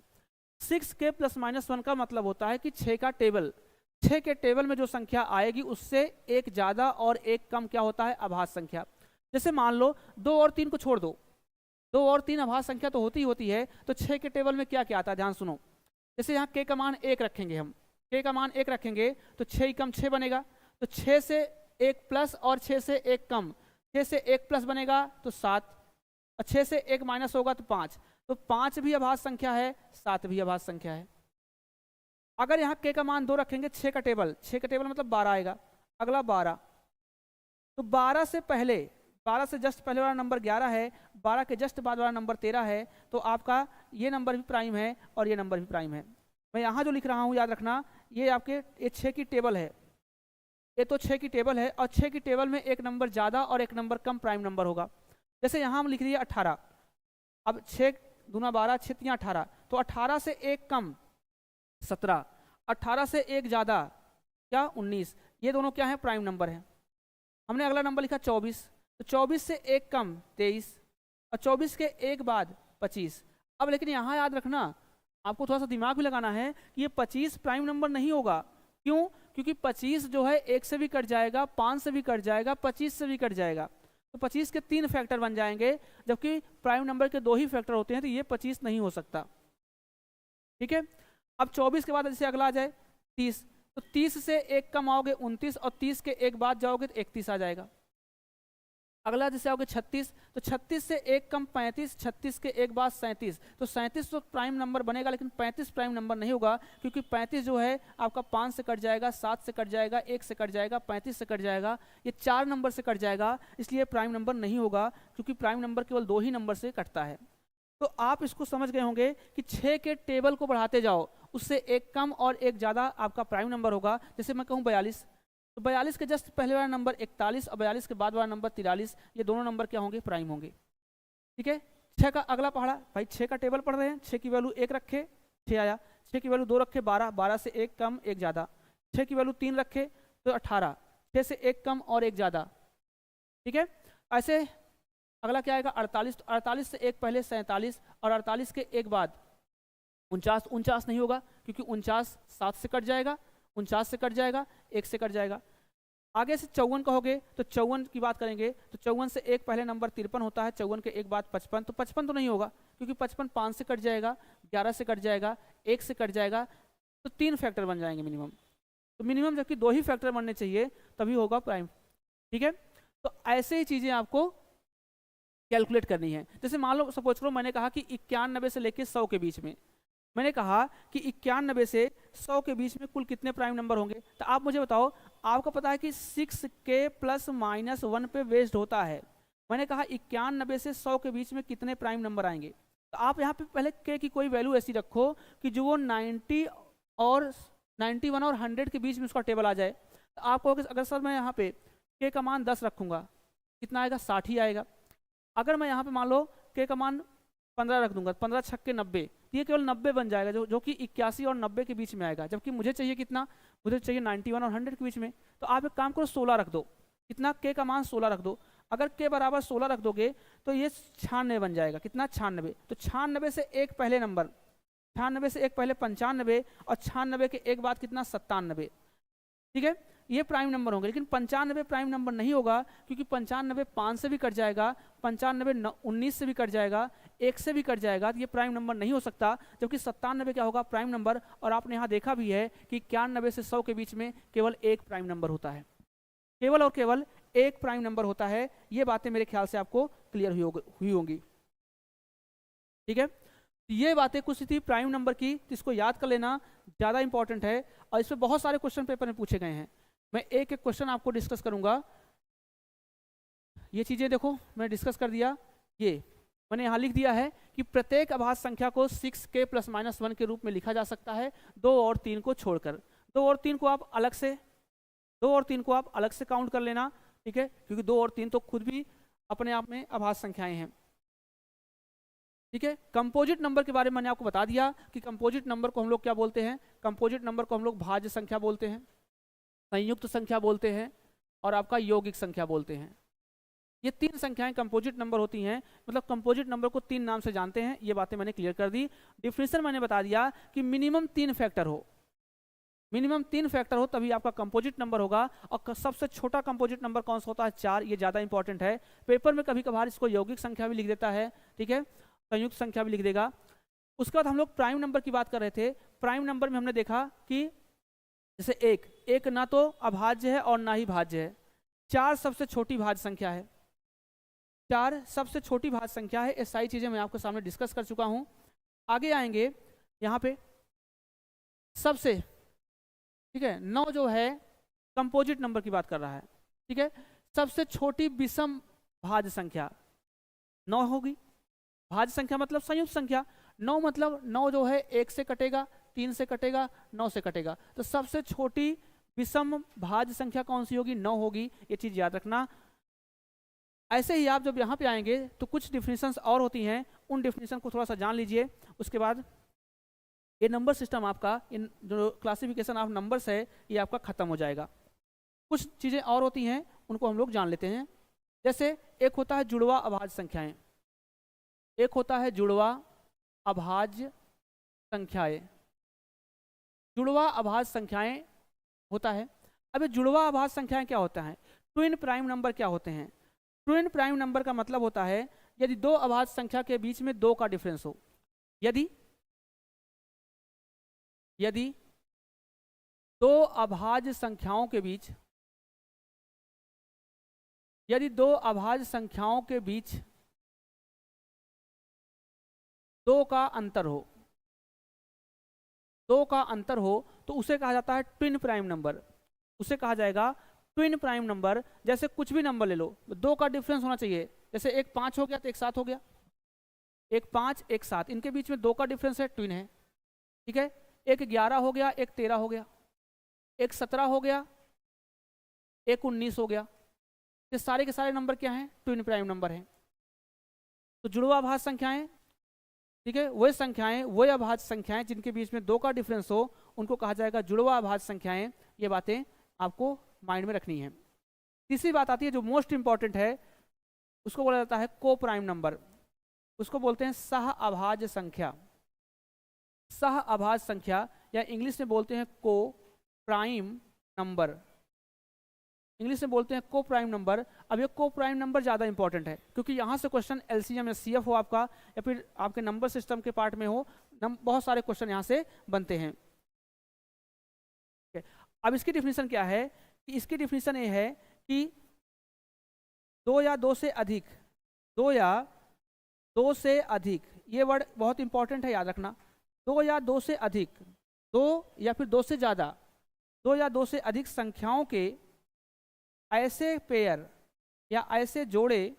6k ±1 का मतलब होता है कि 6 का टेबल, 6 के टेबल में जो संख्या आएगी उससे एक ज़्यादा और एक कम क्या होता है, अभाज्य संख्या। जैसे मान लो 2 और 3 को छोड़ दो, 2 और 3 अभाज्य संख्या तो होती ही होती है, तो 6 के टेबल में क्या क्या आता है, ध्यान सुनो। जैसे यहाँ k का मान 1 रखेंगे, हम k का मान 1 रखेंगे तो 6 कम 6 बनेगा, तो 6 से 1 प्लस और 6 से 1 कम, 6 से 1 प्लस बनेगा तो 7, और 6 से 1 माइनस होगा तो 5, तो 5 भी अभाज्य संख्या है, 7 भी अभाज्य संख्या है। अगर यहाँ k का मान 2 रखेंगे, 6 का टेबल, 6 का टेबल मतलब 12 आएगा, अगला 12, तो 12 से पहले, 12 से जस्ट पहले वाला नंबर 11 है, 12 के जस्ट बाद वाला नंबर 13 है, तो आपका ये नंबर भी प्राइम है और ये नंबर भी प्राइम है। मैं यहाँ जो लिख रहा हूँ याद रखना, ये आपके ये 6 की टेबल है, ये तो 6 की टेबल है, और 6 की टेबल में एक नंबर ज़्यादा और एक नंबर कम प्राइम नंबर होगा। जैसे यहाँ हम लिख रही है 18, अब 6 दूना 12, 6 तियाँ 18, तो 18 से 1 कम 17, 18 से 1 ज़्यादा क्या 19, ये दोनों क्या है, प्राइम नंबर है। हमने अगला नंबर लिखा 24, तो 24 से 1 कम 23, और 24 के 1 बाद 25। अब लेकिन यहाँ याद रखना, आपको थोड़ा सा दिमाग भी लगाना है कि ये 25 प्राइम नंबर नहीं होगा। क्यों? क्योंकि 25 जो है 1 से भी कट जाएगा, 5 से भी कट जाएगा, 25 से भी कट जाएगा, तो 25 के 3 फैक्टर बन जाएंगे, जबकि प्राइम नंबर के 2 ही फैक्टर होते हैं, तो ये 25 नहीं हो सकता। ठीक है, अब 24 के बाद जैसे अगला आ जाए 30, तो 30 से 1 कम आओगे 29, और 30 के 1 बाद जाओगे तो 31 आ जाएगा। अगला जैसे आओगे 36, तो 36 से एक कम 35, 36 के एक बाद 37, तो 37 तो प्राइम नंबर बनेगा, लेकिन 35 प्राइम नंबर नहीं होगा, क्योंकि 35 जो है आपका 5 से कट जाएगा, 7 से कट जाएगा, 1 से कट जाएगा, 35 से कट जाएगा, ये 4 नंबर से कट जाएगा, इसलिए प्राइम नंबर नहीं होगा, क्योंकि प्राइम नंबर केवल 2 ही नंबर से कटता है। तो आप इसको समझ गए होंगे कि 6 के टेबल को बढ़ाते जाओ, उससे एक कम और एक ज़्यादा आपका प्राइम नंबर होगा। जैसे मैं कहूँ 42, तो 42 के जस्ट पहले वाला नंबर 41 और 42 के बाद वाला नंबर 43, ये दोनों नंबर क्या होंगे, प्राइम होंगे। ठीक है, 6 का अगला पढ़ा भाई, 6 का टेबल पढ़ रहे हैं, 6 की वैल्यू 1 रखे 6 आया, 6 की वैल्यू 2 रखे 12, 12 से एक कम एक ज़्यादा, 6 की वैल्यू 3 रखे तो 18, 6 से एक कम और एक ज़्यादा। ठीक है, ऐसे अगला क्या आएगा 48, तो 48 से एक पहले 47 और 48 के एक बाद 49, 49 नहीं होगा, क्योंकि 49 7 से कट जाएगा, 49 से कट जाएगा, 1 से कट जाएगा। आगे से 54 कहोगे तो 54 की बात करेंगे, तो 54 से एक पहले नंबर 53 होता है, 54 के एक बाद 55, तो 55 तो नहीं होगा, क्योंकि 55 5 से कट जाएगा, 11 से कट जाएगा, 1 से कट जाएगा, तो 3 फैक्टर बन जाएंगे मिनिमम। तो मिनिमम जबकि 2 ही फैक्टर बनने चाहिए तभी होगा प्राइम। ठीक है, तो ऐसे ही चीज़ें आपको कैलकुलेट करनी है। जैसे मान लो सपोज करो मैंने कहा कि 91 से लेकर 100 के बीच में, मैंने कहा कि 91 से 100 के बीच में कुल कितने प्राइम नंबर होंगे, तो आप मुझे बताओ, आपको पता है कि 6k प्लस माइनस 1 पे बेस्ड होता है। मैंने कहा 91 से 100 के बीच में कितने प्राइम नंबर आएंगे, तो आप यहाँ पे पहले k की कोई वैल्यू ऐसी रखो कि जो वो 90 और 91 और 100 के बीच में उसका टेबल आ जाए। तो आपको अगर सर मैं यहाँ पे k का मान 10 रखूँगा, कितना आएगा, 60 ही आएगा। अगर मैं यहाँ पे मान लो k का मान 15 रख दूंगा, 15 छक्के 90, ये केवल 90 बन जाएगा, जो कि 81 और 90 के बीच में आएगा, जबकि मुझे चाहिए कितना, मुझे चाहिए 91 और 100 के बीच में। तो आप एक काम करो 16 रख दो, कितना k का मान 16 रख दो। अगर k बराबर 16 रख दोगे तो ये 96 बन जाएगा, कितना 96, तो 96 से एक पहले नंबर, 96 से एक पहले 95 और 96 के एक बाद कितना 97। ठीक है, ये प्राइम नंबर होंगे, लेकिन 95 प्राइम नंबर नहीं होगा, क्योंकि 95 5 से भी कट जाएगा, 95 19 से भी कट जाएगा, 1 से भी कट जाएगा, तो ये प्राइम नंबर नहीं हो सकता। जबकि 97 क्या होगा, प्राइम नंबर। और आपने यहाँ देखा भी है कि 91 से 100 के बीच में केवल एक प्राइम नंबर होता है, केवल और केवल एक प्राइम नंबर होता है। ये बातें मेरे ख्याल से आपको क्लियर हुई होंगी। ठीक है, ये बातें कुछ थी प्राइम नंबर की, तो इसको याद कर लेना, ज़्यादा इंपॉर्टेंट है, और इसमें बहुत सारे क्वेश्चन पेपर में पूछे गए हैं। मैं एक एक क्वेश्चन आपको डिस्कस करूंगा। ये चीज़ें देखो मैंने डिस्कस कर दिया। ये मैंने यहाँ लिख दिया है कि प्रत्येक अभाज्य संख्या को 6k प्लस माइनस 1 के रूप में लिखा जा सकता है, 2 और 3 को छोड़कर। 2 और 3 को आप अलग से काउंट कर लेना। ठीक है, क्योंकि 2 और 3 तो खुद भी अपने आप में अभाज्य संख्याएं हैं। ठीक है, कंपोजिट नंबर के बारे में मैंने आपको बता दिया कि कंपोजिट नंबर को हम लोग क्या बोलते हैं, कंपोजिट नंबर को हम लोग भाज्य संख्या बोलते हैं, संयुक्त संख्या बोलते हैं, और आपका यौगिक संख्या बोलते हैं। ये 3 संख्याएं कंपोजिट नंबर होती हैं, मतलब कंपोजिट नंबर को 3 नाम से जानते हैं। ये बातें मैंने क्लियर कर दी। डिफिनेशन मैंने बता दिया कि मिनिमम 3 फैक्टर हो, मिनिमम 3 फैक्टर हो तभी आपका कंपोजिट नंबर होगा। और सबसे छोटा कंपोजिट नंबर कौन सा होता है, 4। ये ज़्यादा इंपॉर्टेंट है, पेपर में कभी कभार इसको यौगिक संख्या भी लिख देता है, ठीक है, संयुक्त संख्या भी लिख देगा। उसके बाद हम लोग प्राइम नंबर की बात कर रहे थे। प्राइम नंबर में हमने देखा कि जैसे एक ना तो अभाज्य है और ना ही भाज्य है। 4 सबसे छोटी भाज्य संख्या है, 4 सबसे छोटी भाज्य संख्या है। ये सारी चीज़ें मैं आपके सामने डिस्कस कर चुका हूँ। आगे आएंगे यहाँ पे सबसे, ठीक है, 9 जो है कंपोजिट नंबर की बात कर रहा है। ठीक है, सबसे छोटी विषम भाज्य संख्या 9 होगी। भाज्य संख्या मतलब संयुक्त संख्या। 9 मतलब 9 जो है 1 से कटेगा, 3 से कटेगा, 9 से कटेगा, तो सबसे छोटी विषम भाज्य संख्या कौन सी होगी, 9 होगी। ये चीज़ याद रखना। ऐसे ही आप जब यहाँ पे आएंगे तो कुछ डिफिनीशंस और होती हैं, उन डिफिनीशन को थोड़ा सा जान लीजिए। उसके बाद ये नंबर सिस्टम आपका, इन जो क्लासिफिकेशन ऑफ नंबर्स है, ये आपका खत्म हो जाएगा। कुछ चीज़ें और होती हैं, उनको हम लोग जान लेते हैं। जैसे एक होता है जुड़वा अभाज्य संख्याएं, एक होता है जुड़वा अभाज्य संख्याएं। जुड़वा अभाज्य संख्याएं होता है। अब ये जुड़वा अभाज्य संख्याएं क्या होता है, ट्विन प्राइम नंबर क्या होते हैं। ट्विन प्राइम नंबर का मतलब होता है यदि 2 अभाज्य संख्या के बीच में 2 का डिफरेंस हो। यदि 2 अभाज्य संख्याओं के बीच यदि दो अभाज्य संख्याओं के बीच 2 का अंतर हो, 2 का अंतर हो तो उसे कहा जाता है ट्विन प्राइम नंबर, उसे कहा जाएगा ट्विन प्राइम नंबर। जैसे कुछ भी नंबर ले लो, 2 का डिफरेंस होना चाहिए। जैसे एक 5 हो गया तो एक 7 हो गया, एक 5 एक 7, इनके बीच में 2 का डिफरेंस है, ट्विन है। ठीक है, एक 11 हो गया, एक 13 हो गया, एक 17 हो गया, एक 19 हो गया। ये सारे के सारे नंबर क्या हैं? ट्विन प्राइम नंबर हैं। तो जुड़वा अभाज्य संख्याएं, ठीक है, वही संख्याएं, वही अभाज्य संख्याएं जिनके बीच में 2 का डिफरेंस हो, उनको कहा जाएगा जुड़वा अभाज्य संख्याएं। ये बातें आपको माइंड में रखनी है। तीसरी बात आती है जो मोस्ट इंपॉर्टेंट है, उसको बोला जाता है को प्राइम नंबर, उसको बोलते हैं सह अभाज्य संख्या। सह अभाज्य संख्या या इंग्लिश में बोलते हैं को प्राइम नंबर, इंग्लिश में बोलते हैं को प्राइम नंबर। अब ये को प्राइम नंबर ज़्यादा इंपॉर्टेंट है क्योंकि यहाँ से क्वेश्चन एलसीएम या सीएफ हो आपका, या फिर आपके नंबर सिस्टम के पार्ट में हो, बहुत सारे क्वेश्चन यहाँ से बनते हैं। अब इसकी डिफिनीशन क्या है कि इसकी डिफिनीशन ये है कि 2 या 2 से अधिक, 2 या 2 से अधिक, ये वर्ड बहुत इंपॉर्टेंट है, याद रखना। 2 या 2 से अधिक, 2 या फिर 2 से ज़्यादा, 2 या 2 से अधिक संख्याओं के ऐसे पेयर या ऐसे जोड़े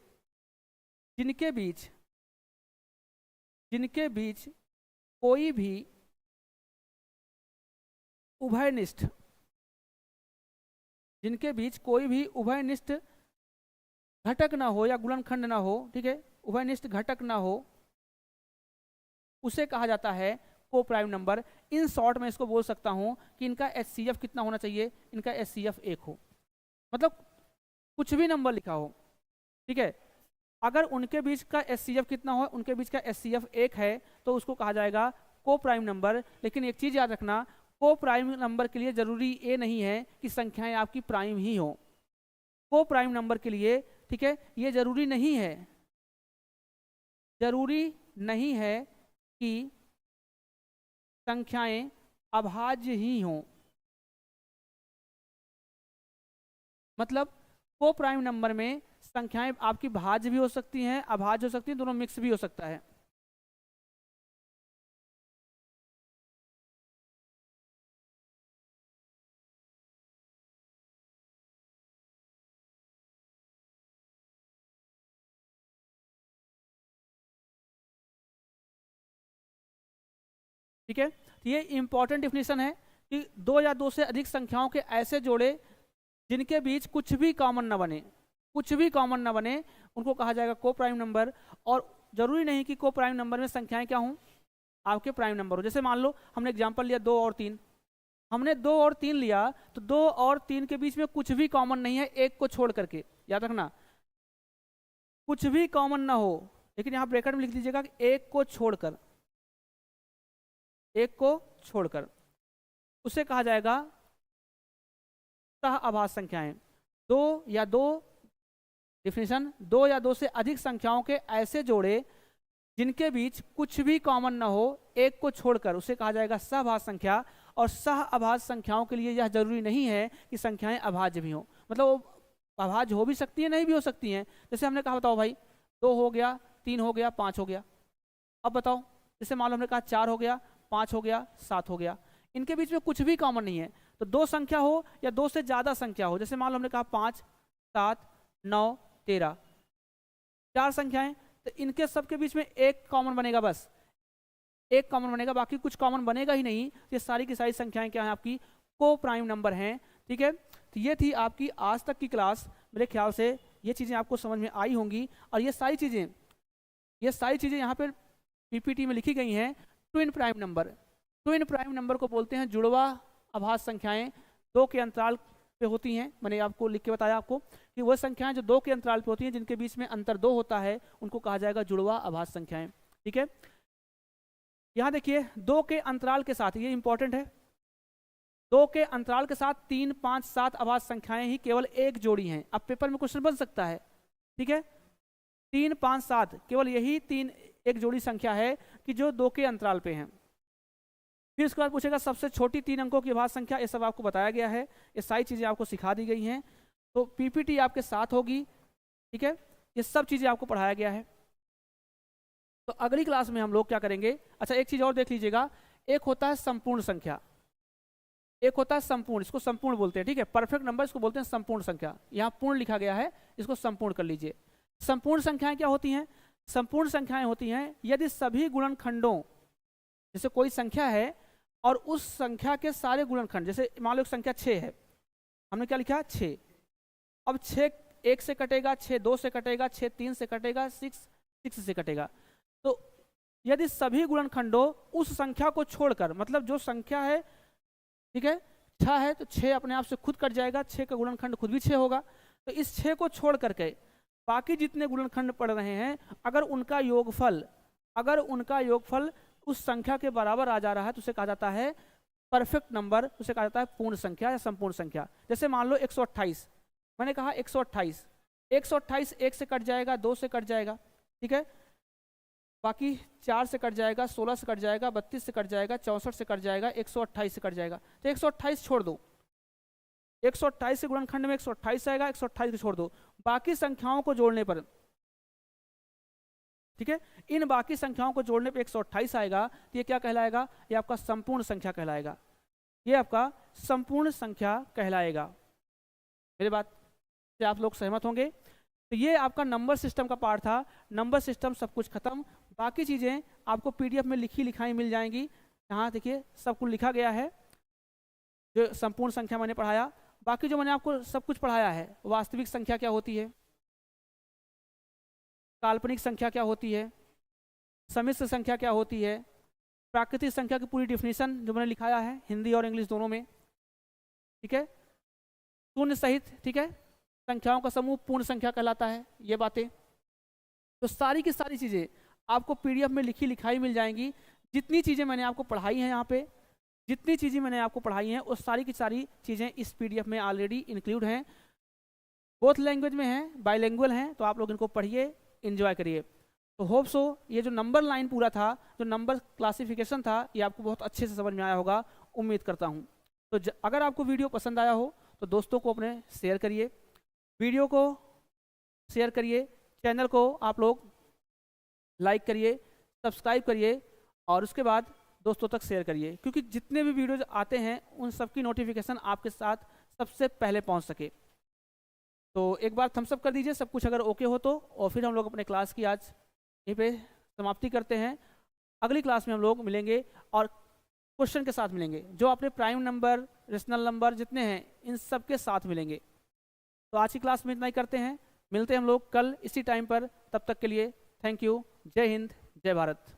जिनके बीच कोई भी उभयनिष्ठ, जिनके बीच कोई भी उभयनिष्ठ घटक ना हो या गुणनखंड ना हो, ठीक है, उभयनिष्ठ घटक ना हो, उसे कहा जाता है को प्राइम नंबर। इन शॉर्ट में इसको बोल सकता हूं कि इनका HCF कितना होना चाहिए? इनका HCF 1 हो, मतलब कुछ भी नंबर लिखा हो, ठीक है, अगर उनके बीच का HCF कितना हो, उनके बीच का HCF 1 है तो उसको कहा जाएगा को प्राइम नंबर। लेकिन एक चीज याद रखना, को प्राइम नंबर के लिए जरूरी ये नहीं है कि संख्याएं आपकी प्राइम ही हो। को प्राइम नंबर के लिए, ठीक है, ये जरूरी नहीं है, जरूरी नहीं है कि संख्याएं अभाज्य ही हों। मतलब को प्राइम नंबर में संख्याएं आपकी भाज्य भी हो सकती हैं, अभाज्य हो सकती हैं, दोनों मिक्स भी हो सकता है। ठीक है, तो ये इंपॉर्टेंट डिफिनीशन है कि 2 या 2 से अधिक संख्याओं के ऐसे जोड़े जिनके बीच कुछ भी कॉमन न बने, कुछ भी कॉमन न बने, उनको कहा जाएगा को प्राइम नंबर। और जरूरी नहीं कि को प्राइम नंबर में संख्याएं क्या हों, आपके प्राइम नंबर हो। जैसे मान लो हमने एग्जांपल लिया 2 और 3, हमने 2 और 3 लिया तो 2 और 3 के बीच में कुछ भी कॉमन नहीं है, एक को छोड़ करके, याद रखना, कुछ भी कॉमन ना हो। लेकिन यहाँ ब्रैकेट में लिख दीजिएगा कि एक को छोड़कर, एक को छोड़कर, उसे कहा जाएगा सह अभाज्य संख्याएं। 2 या 2, डिफिनीशन, 2 या 2 से अधिक संख्याओं के ऐसे जोड़े जिनके बीच कुछ भी कॉमन ना हो, एक को छोड़कर, उसे कहा जाएगा सहअभाज्य संख्या। और सह अभाज्य संख्याओं के लिए यह जरूरी नहीं है कि संख्याएं अभाज्य भी हों, मतलब वो अभाज्य हो भी सकती है, नहीं भी हो सकती हैं। जैसे हमने कहा, बताओ भाई, 2 हो गया, 3 हो गया, 5 हो गया। अब बताओ, जैसे मान लो हमने कहा 4 हो गया, 5 हो गया, 7 हो गया, इनके बीच में कुछ भी कॉमन नहीं है। तो 2 संख्या हो या 2 से ज्यादा संख्या हो, जैसे मान लो हमने कहा 5, 7, 9, 13, 4 संख्याएं, तो इनके सबके बीच में एक कॉमन बनेगा, बस एक कॉमन बनेगा, बाकी कुछ कॉमन बनेगा ही नहीं। ये सारी की सारी संख्याएं क्या हैं? आपकी को प्राइम नंबर हैं। ठीक है, तो ये थी आपकी आज तक की क्लास। मेरे ख्याल से ये चीज़ें आपको समझ में आई होंगी। और ये सारी चीज़ें यहाँ पर पीपीटी में लिखी गई हैं। Twin prime number, twin prime number को बोलते हैं जुड़वा अभाज्य संख्याएं, 2 के अंतराल पे होती हैं। मैंने आपको लिख के बताया आपको कि वह संख्याएं जो 2 के अंतराल पे होती हैं, जिनके बीच में अंतर 2 होता है, उनको कहा जाएगा जुड़वा अभाज्य संख्याएं। ठीक है, यहाँ देखिए 2 के अंतराल के साथ, ये इंपॉर्टेंट है, 2 के अंतराल के साथ 3, 5, 7 अभाज्य संख्याएं ही केवल एक जोड़ी हैं। अब पेपर में क्वेश्चन बन सकता है, ठीक है, 3, 5, 7 केवल यही 3 एक जोड़ी संख्या है कि जो 2 के अंतराल पे हैं। फिर उसके बाद पूछेगा सबसे छोटी 3 अंकों की अभाज्य संख्या, ये सब आपको बताया गया है, ये सारी चीज़ें आपको सिखा दी गई हैं। तो पीपीटी आपके साथ होगी, ठीक है, ये सब चीज़ें आपको पढ़ाया गया है। तो अगली क्लास में हम लोग क्या करेंगे, अच्छा एक चीज़ और देख लीजिएगा, एक होता है संपूर्ण संख्या, एक होता है संपूर्ण, इसको संपूर्ण बोलते हैं, ठीक है, परफेक्ट नंबर इसको बोलते हैं संपूर्ण संख्या, यहाँ पूर्ण लिखा गया है, इसको संपूर्ण कर लीजिए। संपूर्ण संख्याएं क्या होती हैं? संपूर्ण संख्याएं होती हैं यदि सभी गुणनखंडों, जैसे कोई संख्या है और उस संख्या के सारे गुणनखंड, जैसे मान लो संख्या 6 है, हमने क्या लिखा 6, अब 6 1 से कटेगा, 6 2 से कटेगा, 6 3 से कटेगा, 6 से कटेगा, तो यदि सभी गुणनखंडों उस संख्या को छोड़कर, मतलब जो संख्या है, ठीक है 6 है तो 6 अपने आप से खुद कट जाएगा, 6 का गुणनखंड खुद भी 6 होगा, तो इस 6 को छोड़ करके बाकी जितने गुणनखंड पड़ रहे हैं, अगर उनका योगफल उस संख्या के बराबर आ जा रहा है तो उसे कहा जाता है परफेक्ट नंबर, उसे कहा जाता है पूर्ण संख्या या संपूर्ण संख्या। जैसे मान लो 128, मैंने कहा 128, 128 1 से कट जाएगा, 2 से कट जाएगा, ठीक है, बाकी 4 से कट जाएगा, 16 से कट जाएगा, 32 से कट जाएगा, 64 से कट जाएगा, 128 से कट जाएगा, तो 128 छोड़ दो, 128 के गुणनखंड में 128 आएगा, 128 को छोड़ दो, बाकी संख्याओं को जोड़ने पर, ठीक है, इन बाकी संख्याओं को जोड़ने पे 128 आएगा, तो ये क्या कहलाएगा? ये आपका संपूर्ण संख्या कहलाएगा, ये आपका संपूर्ण संख्या कहलाएगा। मेरी बात से आप लोग सहमत होंगे? तो ये आपका नंबर सिस्टम का पार्ट था। नंबर सिस्टम सब कुछ खत्म, बाकी चीज़ें आपको पीडीएफ में लिखी लिखाई मिल जाएंगी। यहाँ देखिए सब कुछ लिखा गया है, जो संपूर्ण संख्या मैंने पढ़ाया, बाकी जो मैंने आपको सब कुछ पढ़ाया है, वास्तविक संख्या क्या होती है, काल्पनिक संख्या क्या होती है, सम्मिश्र संख्या क्या होती है, प्राकृतिक संख्या की पूरी डिफिनीशन जो मैंने लिखाया है हिंदी और इंग्लिश दोनों में, ठीक है, शून्य सहित, ठीक है, संख्याओं का समूह पूर्ण संख्या कहलाता है, ये बातें, तो सारी की सारी चीज़ें आपको पीडीएफ में लिखी लिखाई मिल जाएंगी। जितनी चीज़ें मैंने आपको पढ़ाई हैं, यहाँ पे जितनी चीज़ें मैंने आपको पढ़ाई हैं, वो सारी की सारी चीज़ें इस पीडीएफ में ऑलरेडी इंक्लूड हैं, बोथ लैंग्वेज में हैं, बाईलैंग्वेज हैं, तो आप लोग इनको पढ़िए, एंजॉय करिए। तो होप सो ये जो नंबर लाइन पूरा था, जो नंबर क्लासिफिकेशन था, ये आपको बहुत अच्छे से समझ में आया होगा, उम्मीद करता हूँ। तो अगर आपको वीडियो पसंद आया हो तो दोस्तों को अपने शेयर करिए, वीडियो को शेयर करिए, चैनल को आप लोग लाइक करिए, सब्सक्राइब करिए, और उसके बाद दोस्तों तक शेयर करिए, क्योंकि जितने भी वीडियोज आते हैं उन सबकी नोटिफिकेशन आपके साथ सबसे पहले पहुँच सके। तो एक बार थम्स अप कर दीजिए सब कुछ अगर ओके हो तो, और फिर हम लोग अपने क्लास की आज यहीं पे समाप्ति करते हैं। अगली क्लास में हम लोग मिलेंगे और क्वेश्चन के साथ मिलेंगे, जो आपने प्राइम नंबर, रेशनल नंबर जितने हैं इन सब के साथ मिलेंगे। तो आज की क्लास में इतना ही करते हैं, मिलते हैं हम लोग कल इसी टाइम पर, तब तक के लिए थैंक यू, जय हिंद, जय भारत।